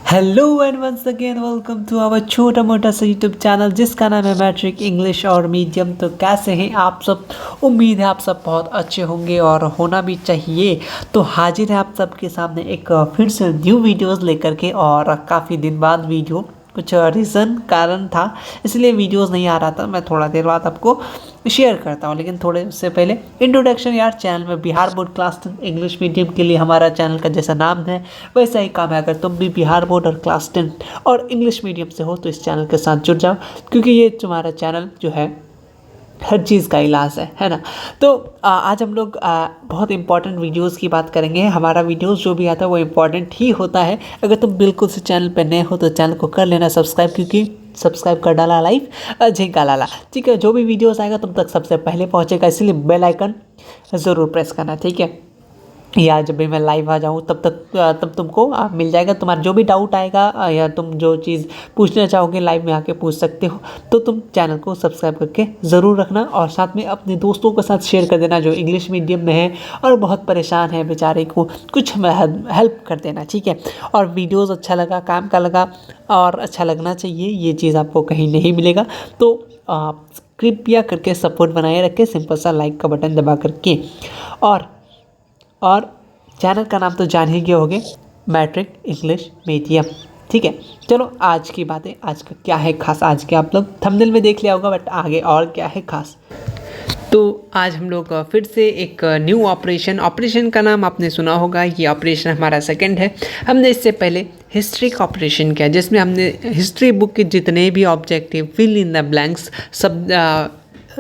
Hello and once again welcome to our छोटा मोटा सा यूट्यूब चैनल जिसका नाम है मैट्रिक इंग्लिश और मीडियम। तो कैसे हैं आप सब? उम्मीद है आप सब बहुत अच्छे होंगे और होना भी चाहिए। तो हाजिर है आप सबके सामने एक फिर से न्यू वीडियोस लेकर के, और काफ़ी दिन बाद वीडियो, कुछ रीज़न कारण था इसलिए वीडियोस नहीं आ रहा था। मैं थोड़ा देर बाद आपको शेयर करता हूँ, लेकिन थोड़े उससे पहले इंट्रोडक्शन यार। चैनल में Bihar board class 10 English medium के लिए हमारा चैनल का जैसा नाम है वैसा ही काम है। अगर तुम भी बिहार बोर्ड और क्लास 10 और इंग्लिश मीडियम से हो तो इस चैनल के साथ जुड़ जाओ, क्योंकि ये तुम्हारा चैनल जो है हर चीज़ का इलाज है ना। तो आज हम लोग बहुत इंपॉर्टेंट वीडियोस की बात करेंगे। हमारा वीडियोस जो भी आता है वो इम्पॉर्टेंट ही होता है। अगर तुम बिल्कुल से चैनल पर नए हो तो चैनल को कर लेना सब्सक्राइब, क्योंकि सब्सक्राइब कर डाला लाइव झिंका लाला, ठीक है। जो भी वीडियोस आएगा तुम तक सबसे पहले पहुंचेगा, इसलिए बेल आइकन ज़रूर प्रेस करना, ठीक है। या जब भी मैं लाइव आ जाऊँ तब तुमको मिल जाएगा। तुम्हारा जो भी डाउट आएगा या तुम जो चीज़ पूछना चाहोगे लाइव में आके पूछ सकते हो। तो तुम चैनल को सब्सक्राइब करके ज़रूर रखना, और साथ में अपने दोस्तों के साथ शेयर कर देना जो इंग्लिश मीडियम में है और बहुत परेशान है बेचारे को कुछ हेल्प कर देना, ठीक है। और वीडियोज़ अच्छा लगा, काम का लगा और अच्छा लगना चाहिए, ये चीज़ आपको कहीं नहीं मिलेगा। तो कृपया करके सपोर्ट बनाए रखें, सिंपल सा लाइक का बटन दबा करके। और चैनल का नाम तो जान ही गए होंगे, मैट्रिक इंग्लिश मीडियम, ठीक है। चलो आज की बातें, आज का क्या है खास, आज के आप लोग थंबनेल में देख लिया होगा, बट आगे और क्या है खास। तो आज हम लोग फिर से एक न्यू ऑपरेशन का नाम आपने सुना होगा। ये ऑपरेशन हमारा सेकंड है। हमने इससे पहले हिस्ट्री का ऑपरेशन किया, जिसमें हमने हिस्ट्री बुक के जितने भी objective, fill in the blanks, सब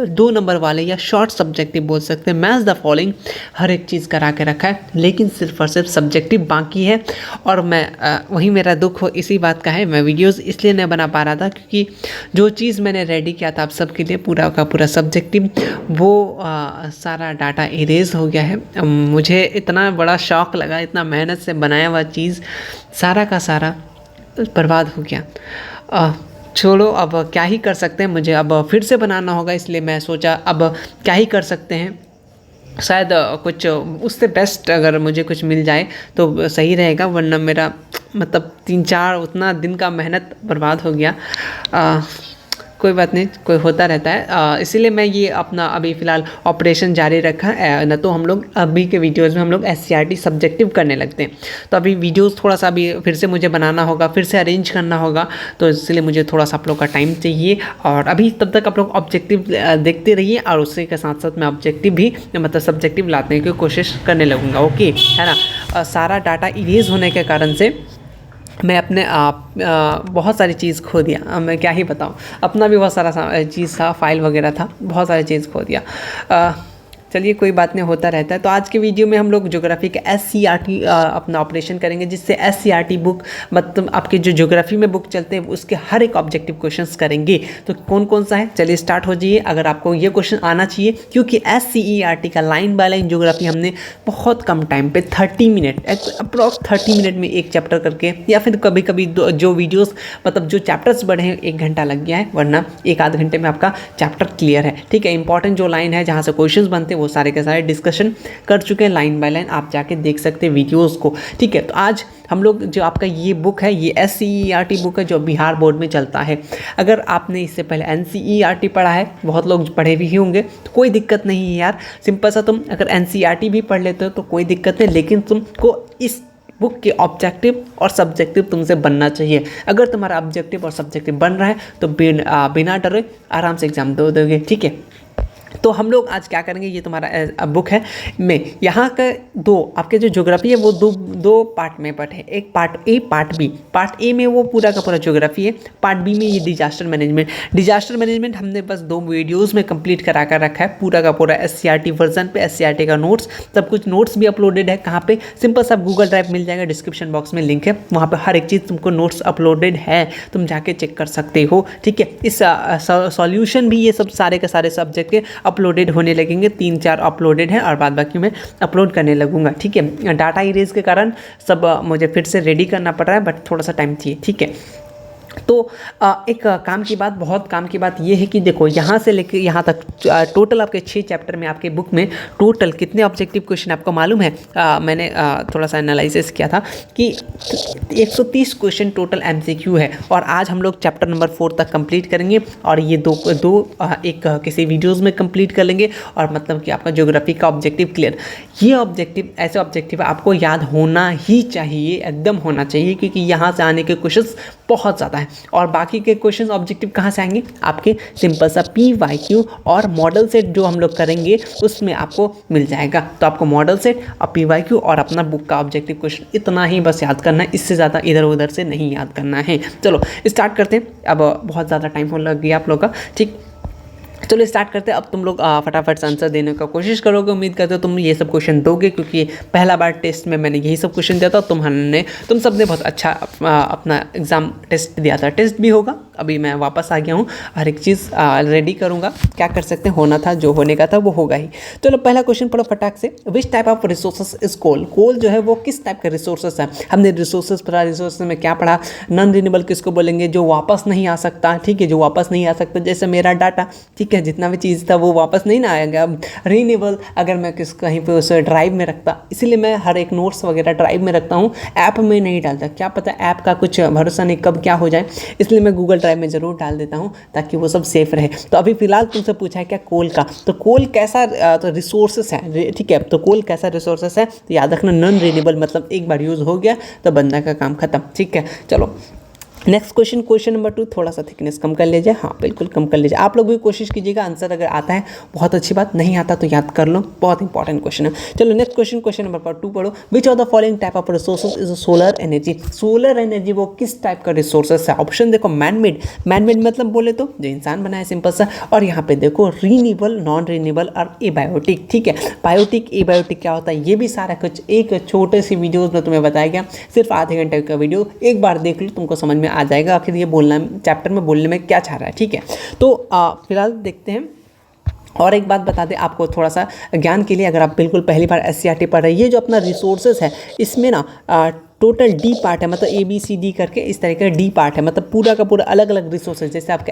2 नंबर वाले या शॉर्ट सब्जेक्टिव बोल सकते हैं, मैच द फॉलोइंग, हर एक चीज़ करा के रखा है। लेकिन सिर्फ और सिर्फ सब्जेक्टिव बाकी है, और मैं वही मेरा दुख हो इसी बात का है। मैं वीडियोस इसलिए नहीं बना पा रहा था क्योंकि जो चीज़ मैंने रेडी किया था आप सबके लिए, पूरा का पूरा सब्जेक्टिव, वो सारा डाटा इरेज हो गया है। मुझे इतना बड़ा शौक लगा, इतना मेहनत से बनाया हुआ चीज़ सारा का सारा बर्बाद हो गया। छोड़ो, अब क्या ही कर सकते हैं, मुझे अब फिर से बनाना होगा। इसलिए मैं सोचा अब क्या ही कर सकते हैं, शायद कुछ उससे बेस्ट अगर मुझे कुछ मिल जाए तो सही रहेगा, वरना मेरा मतलब 3-4 उतना दिन का मेहनत बर्बाद हो गया। कोई बात नहीं, कोई होता रहता है। इसीलिए मैं ये अपना अभी फ़िलहाल ऑपरेशन जारी रखा है। न तो हम लोग अभी के वीडियोज़ में हम लोग SCERT सब्जेक्टिव करने लगते हैं, तो अभी वीडियोज़ थोड़ा सा अभी फिर से मुझे बनाना होगा, फिर से अरेंज करना होगा, तो इसलिए मुझे थोड़ा सा आप लोग का टाइम चाहिए। और अभी तब तक आप लोग ऑब्जेक्टिव देखते रहिए, और उसी के साथ साथ मैं ऑब्जेक्टिव भी मतलब सब्जेक्टिव लाने की कोशिश करने लगूँगा, ओके, है ना। सारा डाटा इरेज होने के कारण से मैं अपने बहुत सारी चीज़ खो दिया। मैं क्या ही बताऊँ, अपना भी बहुत सारा चीज़ था, फाइल वगैरह था, बहुत सारी चीज़ खो दिया। चलिए कोई बात नहीं, होता रहता है। तो आज के वीडियो में हम लोग ज्योग्राफी का SCERT अपना ऑपरेशन करेंगे, जिससे SCERT बुक, मतलब आपके जो ज्योग्राफी में बुक चलते हैं उसके हर एक ऑब्जेक्टिव क्वेश्चंस करेंगे। तो कौन कौन सा है, चलिए स्टार्ट हो जाइए। अगर आपको ये क्वेश्चन आना चाहिए, क्योंकि SCERT का लाइन बाय लाइन ज्योग्राफी हमने बहुत कम टाइम पे 30 मिनट, अप्रॉक्स 30 मिनट में एक चैप्टर करके, या फिर कभी कभी जो वीडियोस मतलब जो चैप्टर्स बढ़े हैं 1 घंटा लग गया है, वरना 1 आध घंटे में आपका चैप्टर क्लियर है, ठीक है। इंपॉर्टेंट जो लाइन है जहाँ से क्वेश्चन बनते हैं वो सारे के सारे डिस्कशन कर चुके हैं लाइन बाय लाइन, आप जाके देख सकते हैं वीडियोस को, ठीक है। तो आज हम लोग जो आपका ये बुक है, ये SCERT बुक है जो बिहार बोर्ड में चलता है। अगर आपने इससे पहले NCERT पढ़ा है, बहुत लोग पढ़े भी होंगे, तो कोई दिक्कत नहीं है यार। सिंपल सा तुम अगर NCERT भी पढ़ लेते हो तो कोई दिक्कत नहीं, लेकिन तुमको इस बुक के ऑब्जेक्टिव और सब्जेक्टिव तुमसे बनना चाहिए। अगर तुम्हारा ऑब्जेक्टिव और सब्जेक्टिव बन रहा है तो बिना डरे आराम से एग्जाम दे दोगे, ठीक है। तो हम लोग आज क्या करेंगे, ये तुम्हारा बुक है में यहाँ का आपके जो ज्योग्राफी है वो दो पार्ट में बटे है। एक part A, part B. Part A में वो पूरा का पूरा ज्योग्राफी है, पार्ट बी में ये डिजास्टर मैनेजमेंट हमने बस 2 वीडियोस में कंप्लीट करा कर रखा है, पूरा का पूरा SCERT वर्जन पे। SCERT का नोट्स, सब कुछ नोट्स भी अपलोडेड है। कहाँ पे? सिंपल सा गूगल ड्राइव मिल जाएगा, डिस्क्रिप्शन बॉक्स में लिंक है, वहाँ पर हर एक चीज़ तुमको नोट्स अपलोडेड है, तुम जाके चेक कर सकते हो, ठीक है। इस सॉल्यूशन भी ये सब सारे के सारे सब्जेक्ट के अपलोडेड होने लगेंगे, 3-4 अपलोडेड है और बाद बाकी मैं अपलोड करने लगूंगा, ठीक है। डाटा इरेज के कारण सब मुझे फिर से रेडी करना पड़ रहा है, बट थोड़ा सा टाइम चाहिए, ठीक है। तो एक काम की बात, बहुत काम की बात ये है कि देखो यहाँ से लेकर यहाँ तक टोटल आपके 6 चैप्टर में आपके बुक में टोटल कितने ऑब्जेक्टिव क्वेश्चन आपको मालूम है? मैंने थोड़ा सा एनालिसिस किया था कि 130 क्वेश्चन टोटल एमसीक्यू है और आज हम लोग चैप्टर नंबर 4 तक कंप्लीट करेंगे और ये एक किसी वीडियोज़ में कंप्लीट कर लेंगे और मतलब कि आपका ज्योग्राफी का ऑब्जेक्टिव क्लियर। ये ऑब्जेक्टिव ऐसे ऑब्जेक्टिव आपको याद होना ही चाहिए, एकदम होना चाहिए, क्योंकि यहाँ से आने के क्वेश्चंस बहुत ज़्यादा है। और बाकी के क्वेश्चंस ऑब्जेक्टिव कहाँ से आएंगे? आपके सिंपल सा PYQ और मॉडल सेट जो हम लोग करेंगे उसमें आपको मिल जाएगा। तो आपको मॉडल सेट और PYQ और अपना बुक का ऑब्जेक्टिव क्वेश्चन इतना ही बस याद करना है, इससे ज़्यादा इधर उधर से नहीं याद करना है। चलो स्टार्ट करते हैं, अब बहुत ज़्यादा टाइम होने लग गया आप लोग का, ठीक। चलो स्टार्ट करते हैं। अब तुम लोग फटाफट से आंसर देने का कोशिश करोगे, उम्मीद करते हो तुम ये सब क्वेश्चन दोगे, क्योंकि पहला बार टेस्ट में मैंने यही सब क्वेश्चन दिया था। तुम सब ने बहुत अच्छा अपना एग्ज़ाम टेस्ट दिया था, टेस्ट भी होगा। अभी मैं वापस आ गया हूँ, हर एक चीज़ रेडी करूँगा, क्या कर सकते हैं, होना था जो होने का था वो होगा ही। चलो पहला क्वेश्चन पढ़ो फटाक से। Which type of resources is coal? Coal जो है वो किस टाइप का रिसोर्सेज है? हमने रिसोर्सेज पढ़ा, रिसोर्सेज में क्या पढ़ा? नॉन रिन्यूएबल किसको बोलेंगे? जो वापस नहीं आ सकता, ठीक है, जो वापस नहीं आ सकता, जैसे मेरा डाटा, ठीक है, जितना भी चीज़ था वो वापस नहीं ना आएगा। अब रिन्यूएबल अगर मैं कहीं पे उसे ड्राइव में रखता, इसीलिए मैं हर एक नोट्स वगैरह ड्राइव में रखता हूँ, ऐप में नहीं डालता। क्या पता ऐप का कुछ भरोसा नहीं कब क्या हो जाए, इसलिए मैं गूगल ड्राइव में ज़रूर डाल देता हूँ ताकि वो सब सेफ रहे। तो अभी फिलहाल तुमसे पूछा है क्या कोल का, तो कोल कैसा तो रिसोर्सेस है, ठीक है। तो कोल कैसा रिसोर्सेस है, तो याद रखना नॉन रिन्यूएबल, मतलब एक बार यूज़ हो गया तो बंदा का काम खत्म, ठीक है। चलो नेक्स्ट क्वेश्चन, क्वेश्चन नंबर 2। थोड़ा सा थिकनेस कम कर लीजिए, हाँ बिल्कुल कम कर लीजिए। आप लोग भी कोशिश कीजिएगा, आंसर अगर आता है बहुत अच्छी बात, नहीं आता तो याद कर लो, बहुत इंपॉर्टेंट क्वेश्चन है। चलो नेक्स्ट क्वेश्चन, क्वेश्चन नंबर 2 पढ़ो। विच of the following type of resources is solar energy? Solar energy वो किस टाइप का रिसोर्सेज है? ऑप्शन देखो, मैनमेड, मैनमेड मतलब बोले तो जो इंसान बनाए, सिंपल सा। और यहाँ पे देखो रिन्यूएबल, नॉन रिन्यूएबल और एबायोटिक, ठीक है। बायोटिक, एबायोटिक क्या होता है, ये भी सारा कुछ एक छोटे सी वीडियोज़ में तुम्हें बताया गया, सिर्फ आधे घंटे का वीडियो, एक बार देख लो तुमको समझ में आ जाएगा आखिर ये बोलना चैप्टर में बोलने में क्या चाह रहा है, ठीक है। तो फिलहाल देखते हैं। और एक बात बता दें आपको थोड़ा सा ज्ञान के लिए, अगर आप बिल्कुल पहली बार SCERT पढ़ रहे हैं, ये जो अपना रिसोर्सेज है इसमें ना टोटल D पार्ट है, मतलब ABCD करके इस तरह का D पार्ट है, मतलब पूरा का पूरा अलग अलग रिसोर्सेज। जैसे आपके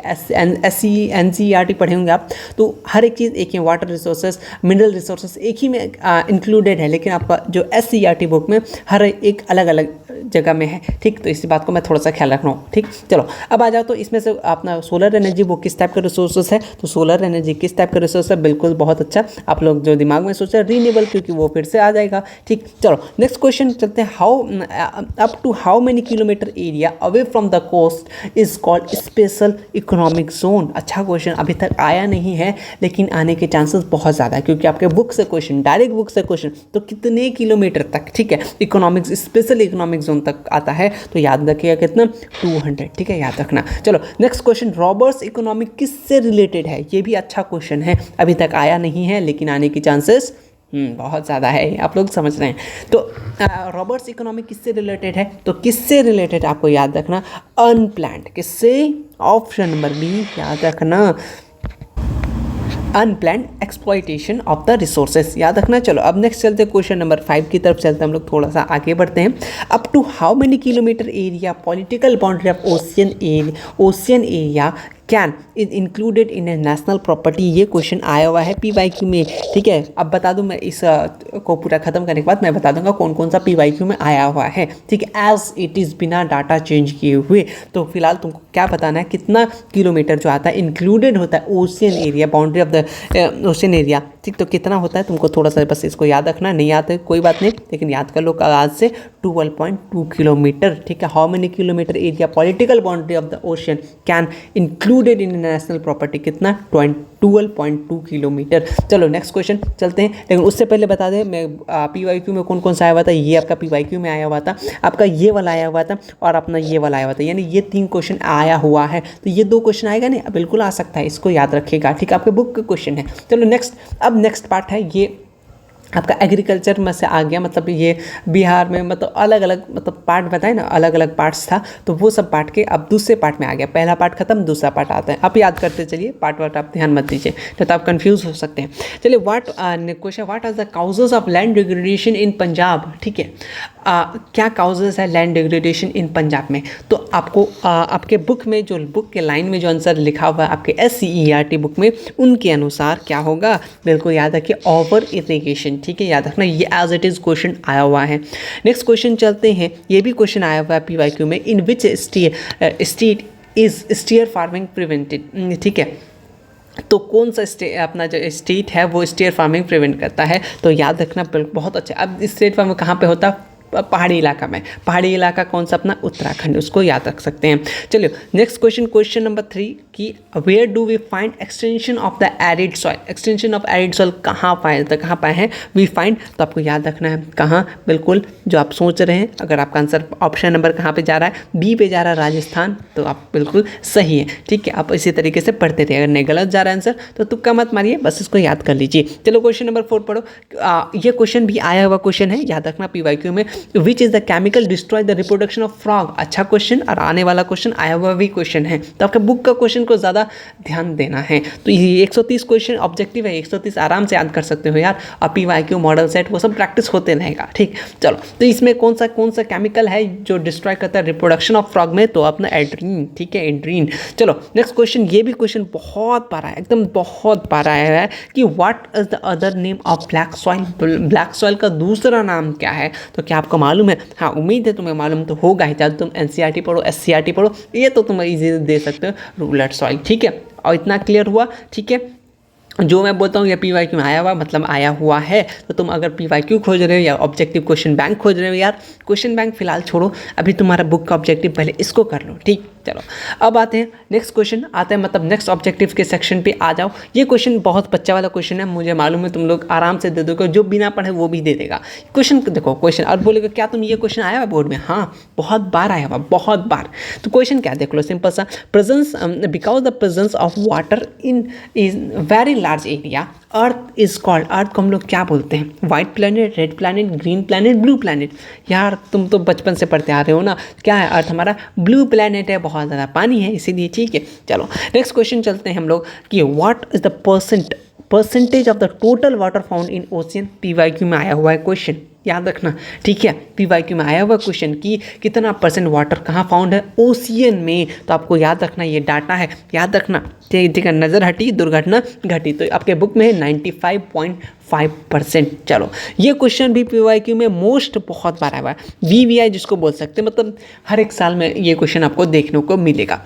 NCERT पढ़े होंगे आप, तो हर एक चीज़ एक ही, वाटर रिसोर्सेज, मिनरल रिसोर्सेज एक ही में इंक्लूडेड है, लेकिन आपका जो SCERT बुक में हर एक अलग अलग जगह में है, ठीक। तो इसी बात को मैं थोड़ा सा ख्याल रख रहा हूँ, ठीक। चलो अब आ जाओ, तो इसमें से अपना सोलर एनर्जी वो किस टाइप का रिसोर्सेज है? तो सोलर एनर्जी किस टाइप का रिसोर्स है, बिल्कुल बहुत अच्छा। आप लोग जो दिमाग में सोच रहे हैं रिन्यूएबल, क्योंकि वो फिर से आ जाएगा, ठीक। चलो नेक्स्ट क्वेश्चन चलते हैं। How up to how many kilometre area away from the coast is called special economic zone? अच्छा क्वेश्चन, अभी तक आया नहीं है लेकिन आने के चांसेस बहुत ज़्यादा है, क्योंकि आपके बुक से क्वेश्चन, डायरेक्ट बुक से क्वेश्चन, तो कितने किलोमीटर तक, ठीक है, इकोनॉमिक्स, स्पेशल इकोनॉमिक जोन तक आता है, तो याद रखिएगा कितना, 200, ठीक है, याद रखना। चलो नेक्स्ट क्वेश्चन, रॉबर्ट्स इकोनॉमिक किससे रिलेटेड है? ये भी अच्छा क्वेश्चन है, अभी तक आया नहीं है लेकिन आने की चांसेस बहुत ज़्यादा है, आप लोग समझ रहे हैं। तो रॉबर्ट्स इकोनॉमिक किससे रिलेटेड है? तो किससे रिलेटेड आपको याद रखना, अनप्लान्ड, किससे? ऑप्शन नंबर B याद रखना, unplanned exploitation of the resources, याद रखना। चलो अब नेक्स्ट चलते हैं, क्वेश्चन नंबर 5 की तरफ चलते हैं हम लोग, थोड़ा सा आगे बढ़ते हैं। Up to how many kilometre area political boundary of ocean area can is included in a national property? ये क्वेश्चन आया हुआ है PYQ में, ठीक है। अब बता दूं मैं, इस को पूरा खत्म करने के बाद मैं बता दूंगा कौन कौन सा PYQ में आया हुआ है, ठीक है, एज इट इज़, बिना डाटा चेंज किए हुए। तो फिलहाल तुमको क्या बताना है, कितना किलोमीटर जो आता है इंक्लूडेड होता है ocean area, boundary of the ocean area, ठीक। तो कितना होता है तुमको थोड़ा सा बस इसको याद रखना, नहीं आता है कोई बात नहीं, लेकिन याद कर लो आज से 12.2 किलोमीटर, ठीक है। How many kilometre area political boundary of the ocean can included in national property? कितना? 12.2 किलोमीटर। चलो नेक्स्ट क्वेश्चन चलते हैं, लेकिन उससे पहले बता दें मैं PYQ में कौन कौन सा आया हुआ था। ये आपका PYQ में आया हुआ था, आपका ये वाला आया हुआ था और अपना ये वाला आया हुआ था, यानी ये 3 क्वेश्चन आया हुआ है। तो ये 2 क्वेश्चन आएगा नहीं, बिल्कुल आ सकता है, इसको याद रखिएगा, ठीक है, आपके बुक का क्वेश्चन है। चलो नेक्स्ट, अब नेक्स्ट पार्ट है ये आपका एग्रीकल्चर में से आ गया, मतलब ये बिहार में, मतलब अलग अलग, मतलब पार्ट बताए ना, अलग अलग पार्ट्स था, तो वो सब पार्ट के अब दूसरे पार्ट में आ गया। पहला पार्ट खत्म, दूसरा पार्ट आता है, आप याद करते चलिए, पार्ट वार्ट आप ध्यान मत दीजिए, तो आप कंफ्यूज हो सकते हैं। चलिए question, what are the causes of land degradation in Punjab? ठीक है, क्या काउजेस है लैंड डिग्रेडेशन इन पंजाब में। तो आपको आपके बुक में जो बुक के लाइन में जो आंसर लिखा हुआ है आपके SCERT बुक में, उनके अनुसार क्या होगा, बिल्कुल याद रखिए ओवर इरिगेशन। ठीक है, याद रखना, ये एज इट इज़ क्वेश्चन आया हुआ है। नेक्स्ट क्वेश्चन चलते हैं, ये भी क्वेश्चन आया हुआ है PYQ में, in which state is steer farming prevented. ठीक है, तो कौन सा अपना जो स्टेट है वो स्टीयर फार्मिंग प्रिवेंट करता है, तो याद रखना बहुत अच्छा। अब स्टेट फार्मिंग कहाँ पे होता है, पहाड़ी इलाका में। पहाड़ी इलाका कौन सा, अपना उत्तराखंड, उसको याद रख सकते हैं। चलिए नेक्स्ट क्वेश्चन, क्वेश्चन नंबर 3 कि where do we find extension of the arid soil. Extension of arid soil कहाँ पाए हैं, वी फाइंड। तो आपको याद रखना है कहाँ, बिल्कुल जो आप सोच रहे हैं, अगर आपका आंसर ऑप्शन नंबर कहाँ पे जा रहा है, बी पे जा रहा है राजस्थान, तो आप बिल्कुल सही है। ठीक है, आप इसी तरीके से पढ़ते रहिए, अगर नहीं गलत जा रहा है आंसर तो तुक्का मत मारिए, बस इसको याद कर लीजिए। चलो क्वेश्चन नंबर 4 पढ़ो। ये क्वेश्चन भी आया हुआ क्वेश्चन है, याद रखना PYQ में, which is the chemical destroy the reproduction of frog. अच्छा क्वेश्चन, और आने वाला क्वेश्चन आया हुआ भी क्वेश्चन है, तो आपके बुक का क्वेश्चन को ज़्यादा ध्यान देना है। तो ये 130 क्वेश्चन ऑब्जेक्टिव है, 130 आराम से याद कर सकते हो यार, और PYQ मॉडल सेट वो सब प्रैक्टिस होते रहेगा। ठीक, चलो तो इसमें कौन सा केमिकल है जो डिस्ट्रॉय करता है रिप्रोडक्शन ऑफ फ्रॉग में, तो अपना एड्रीन। ठीक है, एड्रीन। चलो नेक्स्ट क्वेश्चन, ये भी क्वेश्चन बहुत बार है, एकदम बहुत बार आया है कि what is the other name of black soil. Black soil का दूसरा नाम क्या है, तो क्या आपको मालूम है? हाँ, उम्मीद है तुम्हें मालूम तो होगा ही, चाहे तुम NCERT पढ़ो, SCERT पढ़ो, ये तो तुम इजी दे सकते हो, रूलर सॉइल। ठीक है, और इतना क्लियर हुआ। ठीक है, जो मैं बोलता हूँ ये PYQ में आया हुआ, मतलब आया हुआ है। तो तुम अगर PYQ खोज रहे हो या ऑब्जेक्टिव क्वेश्चन बैंक खोज रहे हो, यार क्वेश्चन बैंक फिलहाल छोड़ो, अभी तुम्हारा बुक का ऑब्जेक्टिव पहले इसको कर लो। ठीक, चलो अब आते हैं नेक्स्ट क्वेश्चन, आते हैं मतलब नेक्स्ट ऑब्जेक्टिव के सेक्शन पे आ जाओ। ये क्वेश्चन बहुत बच्चा वाला क्वेश्चन है, मुझे मालूम है तुम लोग आराम से दे दोगे, जो बिना पढ़े वो भी दे देगा। क्वेश्चन देखो, क्वेश्चन और बोलेगा क्या तुम ये क्वेश्चन आया हुआ बोर्ड में? हाँ, बहुत बार आया हुआ, बहुत बार। तो क्वेश्चन क्या देख लो, सिंपल सा, presence because the presence of water in is very large area, earth is called. Earth को हम लोग क्या बोलते हैं? White planet, red planet, green planet, blue planet. यार तुम तो बचपन से पढ़ते आ रहे हो ना, क्या है अर्थ हमारा? ब्लू प्लैनेट है, बहुत ज़्यादा पानी है इसीलिए। ठीक है, चलो नेक्स्ट क्वेश्चन चलते हैं हम लोग कि what is the percentage of the total water found in ocean. PYQ में आया हुआ है क्वेश्चन, याद रखना। ठीक है, PYQ में आया हुआ क्वेश्चन कि कितना परसेंट वाटर कहाँ फाउंड है? ओशियन में। तो आपको याद रखना, ये डाटा है, याद रखना। ठीक है, नज़र हटी दुर्घटना घटी, तो आपके बुक में है 95.5%। चलो ये क्वेश्चन भी PYQ में मोस्ट बहुत बार आया हुआ है, VVI जिसको बोल सकते हैं, मतलब हर एक साल में ये क्वेश्चन आपको देखने को मिलेगा।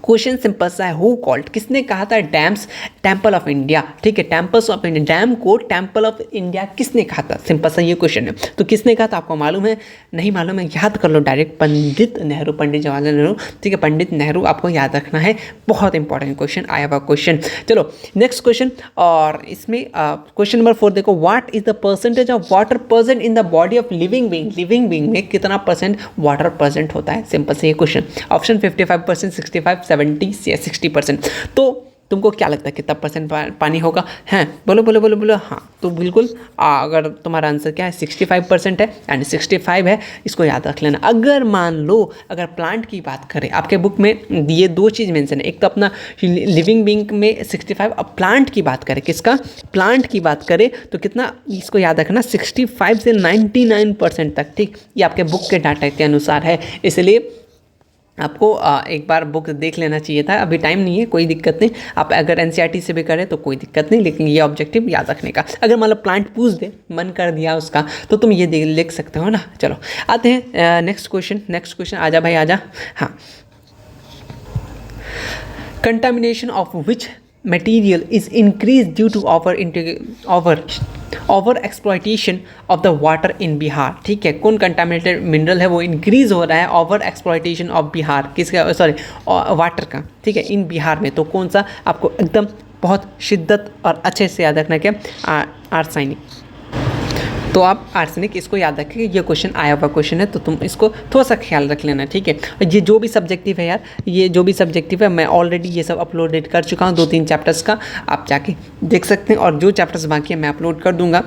क्वेश्चन सिंपल सा है, हु कॉल्ड, किसने कहा था डैम्स टेम्पल ऑफ इंडिया। ठीक है, टेम्पल्स ऑफ इंडिया, डैम को टेम्पल ऑफ इंडिया किसने कहा था? सिंपल सा ये क्वेश्चन है। तो किसने कहा था आपको मालूम है? नहीं मालूम है, याद कर लो डायरेक्ट, पंडित नेहरू, पंडित जवाहरलाल नेहरू। ठीक है, पंडित नेहरू आपको याद रखना है, बहुत इंपॉर्टेंट क्वेश्चन आया हुआ क्वेश्चन। चलो नेक्स्ट क्वेश्चन, और इसमें क्वेश्चन नंबर 4 देखो, what is the percentage of water present in the body of living being. Living being में कितना परसेंट वाटर प्रेजेंट होता है? सिंपल से ये क्वेश्चन, ऑप्शन 55%, 65, 70 या 60%। तो तुमको क्या लगता है कितना परसेंट पानी होगा? हैं, बोलो बोलो बोलो बोलो। हाँ, तो बिल्कुल अगर तुम्हारा आंसर क्या है 65% है, यानी 65 है, इसको याद रख लेना। अगर मान लो अगर प्लांट की बात करें, आपके बुक में ये दो चीज़ मेंशन है, एक तो अपना लिविंग बीइंग में 65, अब प्लांट की बात करें, किसका? प्लांट की बात करें तो कितना, इसको याद रखना 65 से 99% तक। ठीक, ये आपके बुक के डाटा के अनुसार है, इसलिए आपको एक बार बुक देख लेना चाहिए था। अभी टाइम नहीं है, कोई दिक्कत नहीं, आप अगर NCERT से भी करें तो कोई दिक्कत नहीं, लेकिन ये ऑब्जेक्टिव याद रखने का। अगर मतलब प्लांट पूछ दे, मन कर दिया उसका, तो तुम ये लिख सकते हो ना। चलो आते हैं नेक्स्ट क्वेश्चन, आजा भाई आजा। हाँ, contamination of which material is increased due to over exploitation of the water in Bihar. ठीक है, कौन कंटामिनेटेड मिनरल है वो इंक्रीज हो रहा है? ओवर एक्सप्लॉयटेशन ऑफ बिहार, किसका? सॉरी, वाटर का। ठीक है, इन बिहार में, तो कौन सा आपको एकदम बहुत शिद्दत और अच्छे से याद रखना क्या? आर्सेनिक। तो आप आर्सेनिक इसको याद रखेंगे, ये क्वेश्चन आया हुआ क्वेश्चन है, तो तुम इसको थोड़ा सा ख्याल रख लेना। ठीक है, ये जो भी सब्जेक्टिव है यार, ये जो भी सब्जेक्टिव है, मैं ऑलरेडी ये सब अपलोडेड कर चुका हूँ, 2-3 चैप्टर्स का, आप जाके देख सकते हैं, और जो चैप्टर्स बाकी है मैं अपलोड कर दूंगा।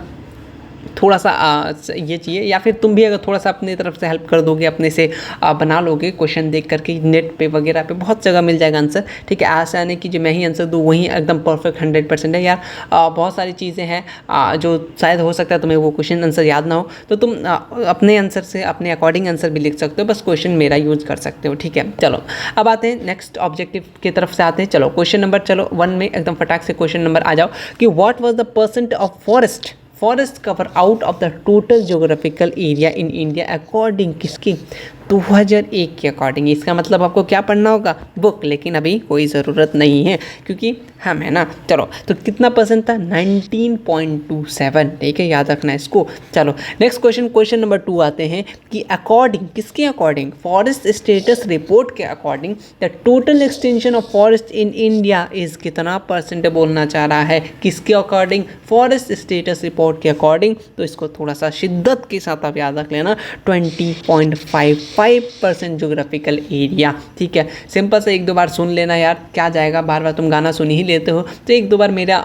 थोड़ा सा ये चाहिए, या फिर तुम भी अगर थोड़ा सा अपनी तरफ से हेल्प कर दोगे, अपने से बना लोगे क्वेश्चन देख करके, नेट पे वगैरह पे बहुत जगह मिल जाएगा आंसर, ठीक है। ऐसा नहीं कि जो मैं ही आंसर दूँ वही एकदम परफेक्ट 100% है यार। बहुत सारी चीज़ें हैं जो शायद हो सकता है तुम्हें वो क्वेश्चन आंसर याद ना हो, तो तुम अपने आंसर से अपने अकॉर्डिंग आंसर भी लिख सकते हो, बस क्वेश्चन मेरा यूज़ कर सकते हो, ठीक है। चलो अब आते हैं नेक्स्ट ऑब्जेक्टिव की तरफ से आते हैं। चलो क्वेश्चन नंबर 1 में एकदम फटाक से क्वेश्चन नंबर आ जाओ कि what was the percent of forest cover out of the total geographical area in India according किसकी 2001 के अकॉर्डिंग। इसका मतलब आपको क्या पढ़ना होगा बुक, लेकिन अभी कोई ज़रूरत नहीं है क्योंकि हम है ना। चलो तो कितना परसेंट था 19.27, ठीक है, याद रखना है इसको। चलो नेक्स्ट क्वेश्चन नंबर 2 आते हैं कि अकॉर्डिंग किसके अकॉर्डिंग, फॉरेस्ट स्टेटस रिपोर्ट के according the total extension of forest in India is कितना परसेंट बोलना चाह रहा है, किसके अकॉर्डिंग, फॉरेस्ट स्टेटस रिपोर्ट के अकॉर्डिंग। तो इसको थोड़ा सा शिद्दत के साथ आप याद रख लेना, 20.55% जोग्राफिकल एरिया, ठीक है। सिंपल से 1-2 बार सुन लेना यार, क्या जाएगा, बार बार तुम गाना सुन ही लेते हो, तो 1-2 बार मेरा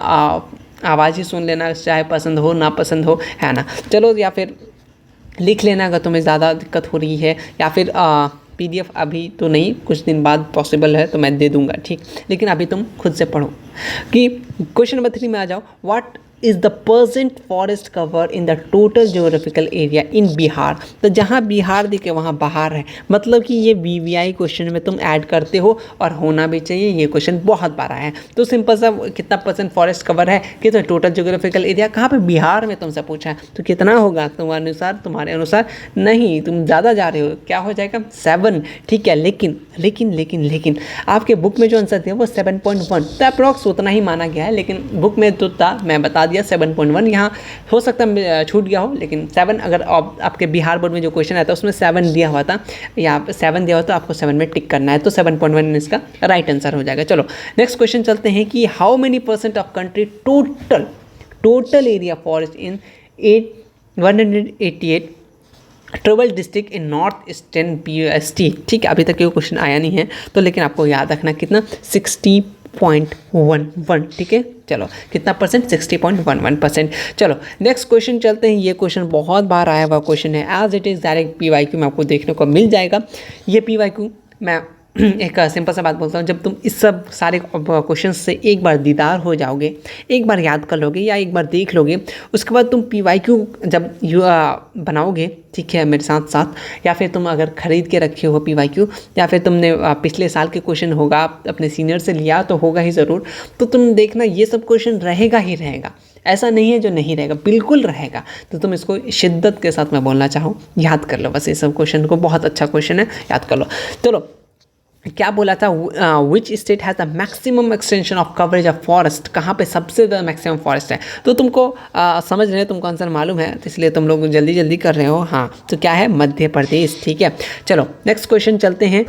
आवाज़ ही सुन लेना, चाहे पसंद हो ना पसंद हो, है ना। चलो या फिर लिख लेना अगर तुम्हें ज़्यादा दिक्कत हो रही है, या फिर PDF अभी तो नहीं, कुछ दिन बाद पॉसिबल है तो मैं दे दूंगा, ठीक, लेकिन अभी तुम खुद से पढ़ो। कि क्वेश्चन नंबर 3 में आ जाओ, what is the percent forest cover in the total geographical area in Bihar. तो जहाँ बिहार दिखे वहाँ बाहर है, मतलब कि ये BVI क्वेश्चन में तुम ऐड करते हो और होना भी चाहिए, ये क्वेश्चन बहुत बार आया है। तो सिंपल सा कितना परसेंट फॉरेस्ट कवर है, कितना टोटल ज्योग्राफिकल एरिया, कहाँ पे, बिहार में तुमसे पूछा है, तो कितना होगा तुम्हारे अनुसार नहीं, तुम ज़्यादा जा रहे हो, क्या हो जाएगा 7, ठीक है। लेकिन आपके बुक में जो आंसर दिया वो 7.1, तो अप्रॉक्स उतना ही माना गया है, लेकिन बुक में तो था, मैं बता दिया 7.1, यहाँ हो सकता है छूट गया हो, लेकिन 7 अगर आपके बिहार बोर्ड में जो क्वेश्चन आया था उसमें 7 दिया हुआ था, यहाँ पे 7 दिया हुआ तो आपको 7 में टिक करना है, तो 7.1 इसका राइट आंसर हो जाएगा। चलो नेक्स्ट क्वेश्चन चलते हैं कि how many % of country total area forest in 188 tribal district in north eastern PST, ठीक है। अभी तक ये क्वेश्चन आया नहीं है तो, लेकिन आपको याद रखना कितना 60.11, ठीक है। चलो कितना परसेंट 60.11%। चलो नेक्स्ट क्वेश्चन चलते हैं, ये क्वेश्चन बहुत बार आया हुआ क्वेश्चन है, as it is direct PYQ में आपको देखने को मिल जाएगा। ये PYQ मैं एक सिंपल सा बात बोलता हूँ, जब तुम इस सब सारे क्वेश्चन से एक बार दीदार हो जाओगे, एक बार याद कर लोगे या एक बार देख लोगे, उसके बाद तुम PYQ जब बनाओगे, ठीक है, मेरे साथ साथ, या फिर तुम अगर ख़रीद के रखे हो PYQ, या फिर तुमने पिछले साल के क्वेश्चन होगा अपने सीनियर से लिया तो होगा ही ज़रूर, तो तुम देखना ये सब क्वेश्चन रहेगा ही रहेगा, ऐसा नहीं है जो नहीं रहेगा, बिल्कुल रहेगा। तो तुम इसको शिद्दत के साथ मैं बोलना चाहूँ, याद कर लो बस ये सब क्वेश्चन को, बहुत अच्छा क्वेश्चन है, याद कर लो। चलो क्या बोला था, which state has the maximum extension of coverage of forest, कहाँ पे सबसे ज़्यादा मैक्सिमम फॉरेस्ट है। तो तुमको समझ रहे हो, तुमको आंसर मालूम है, तो इसलिए तुम लोग जल्दी कर रहे हो, हाँ, तो क्या है, मध्य प्रदेश, ठीक है। चलो नेक्स्ट क्वेश्चन चलते हैं।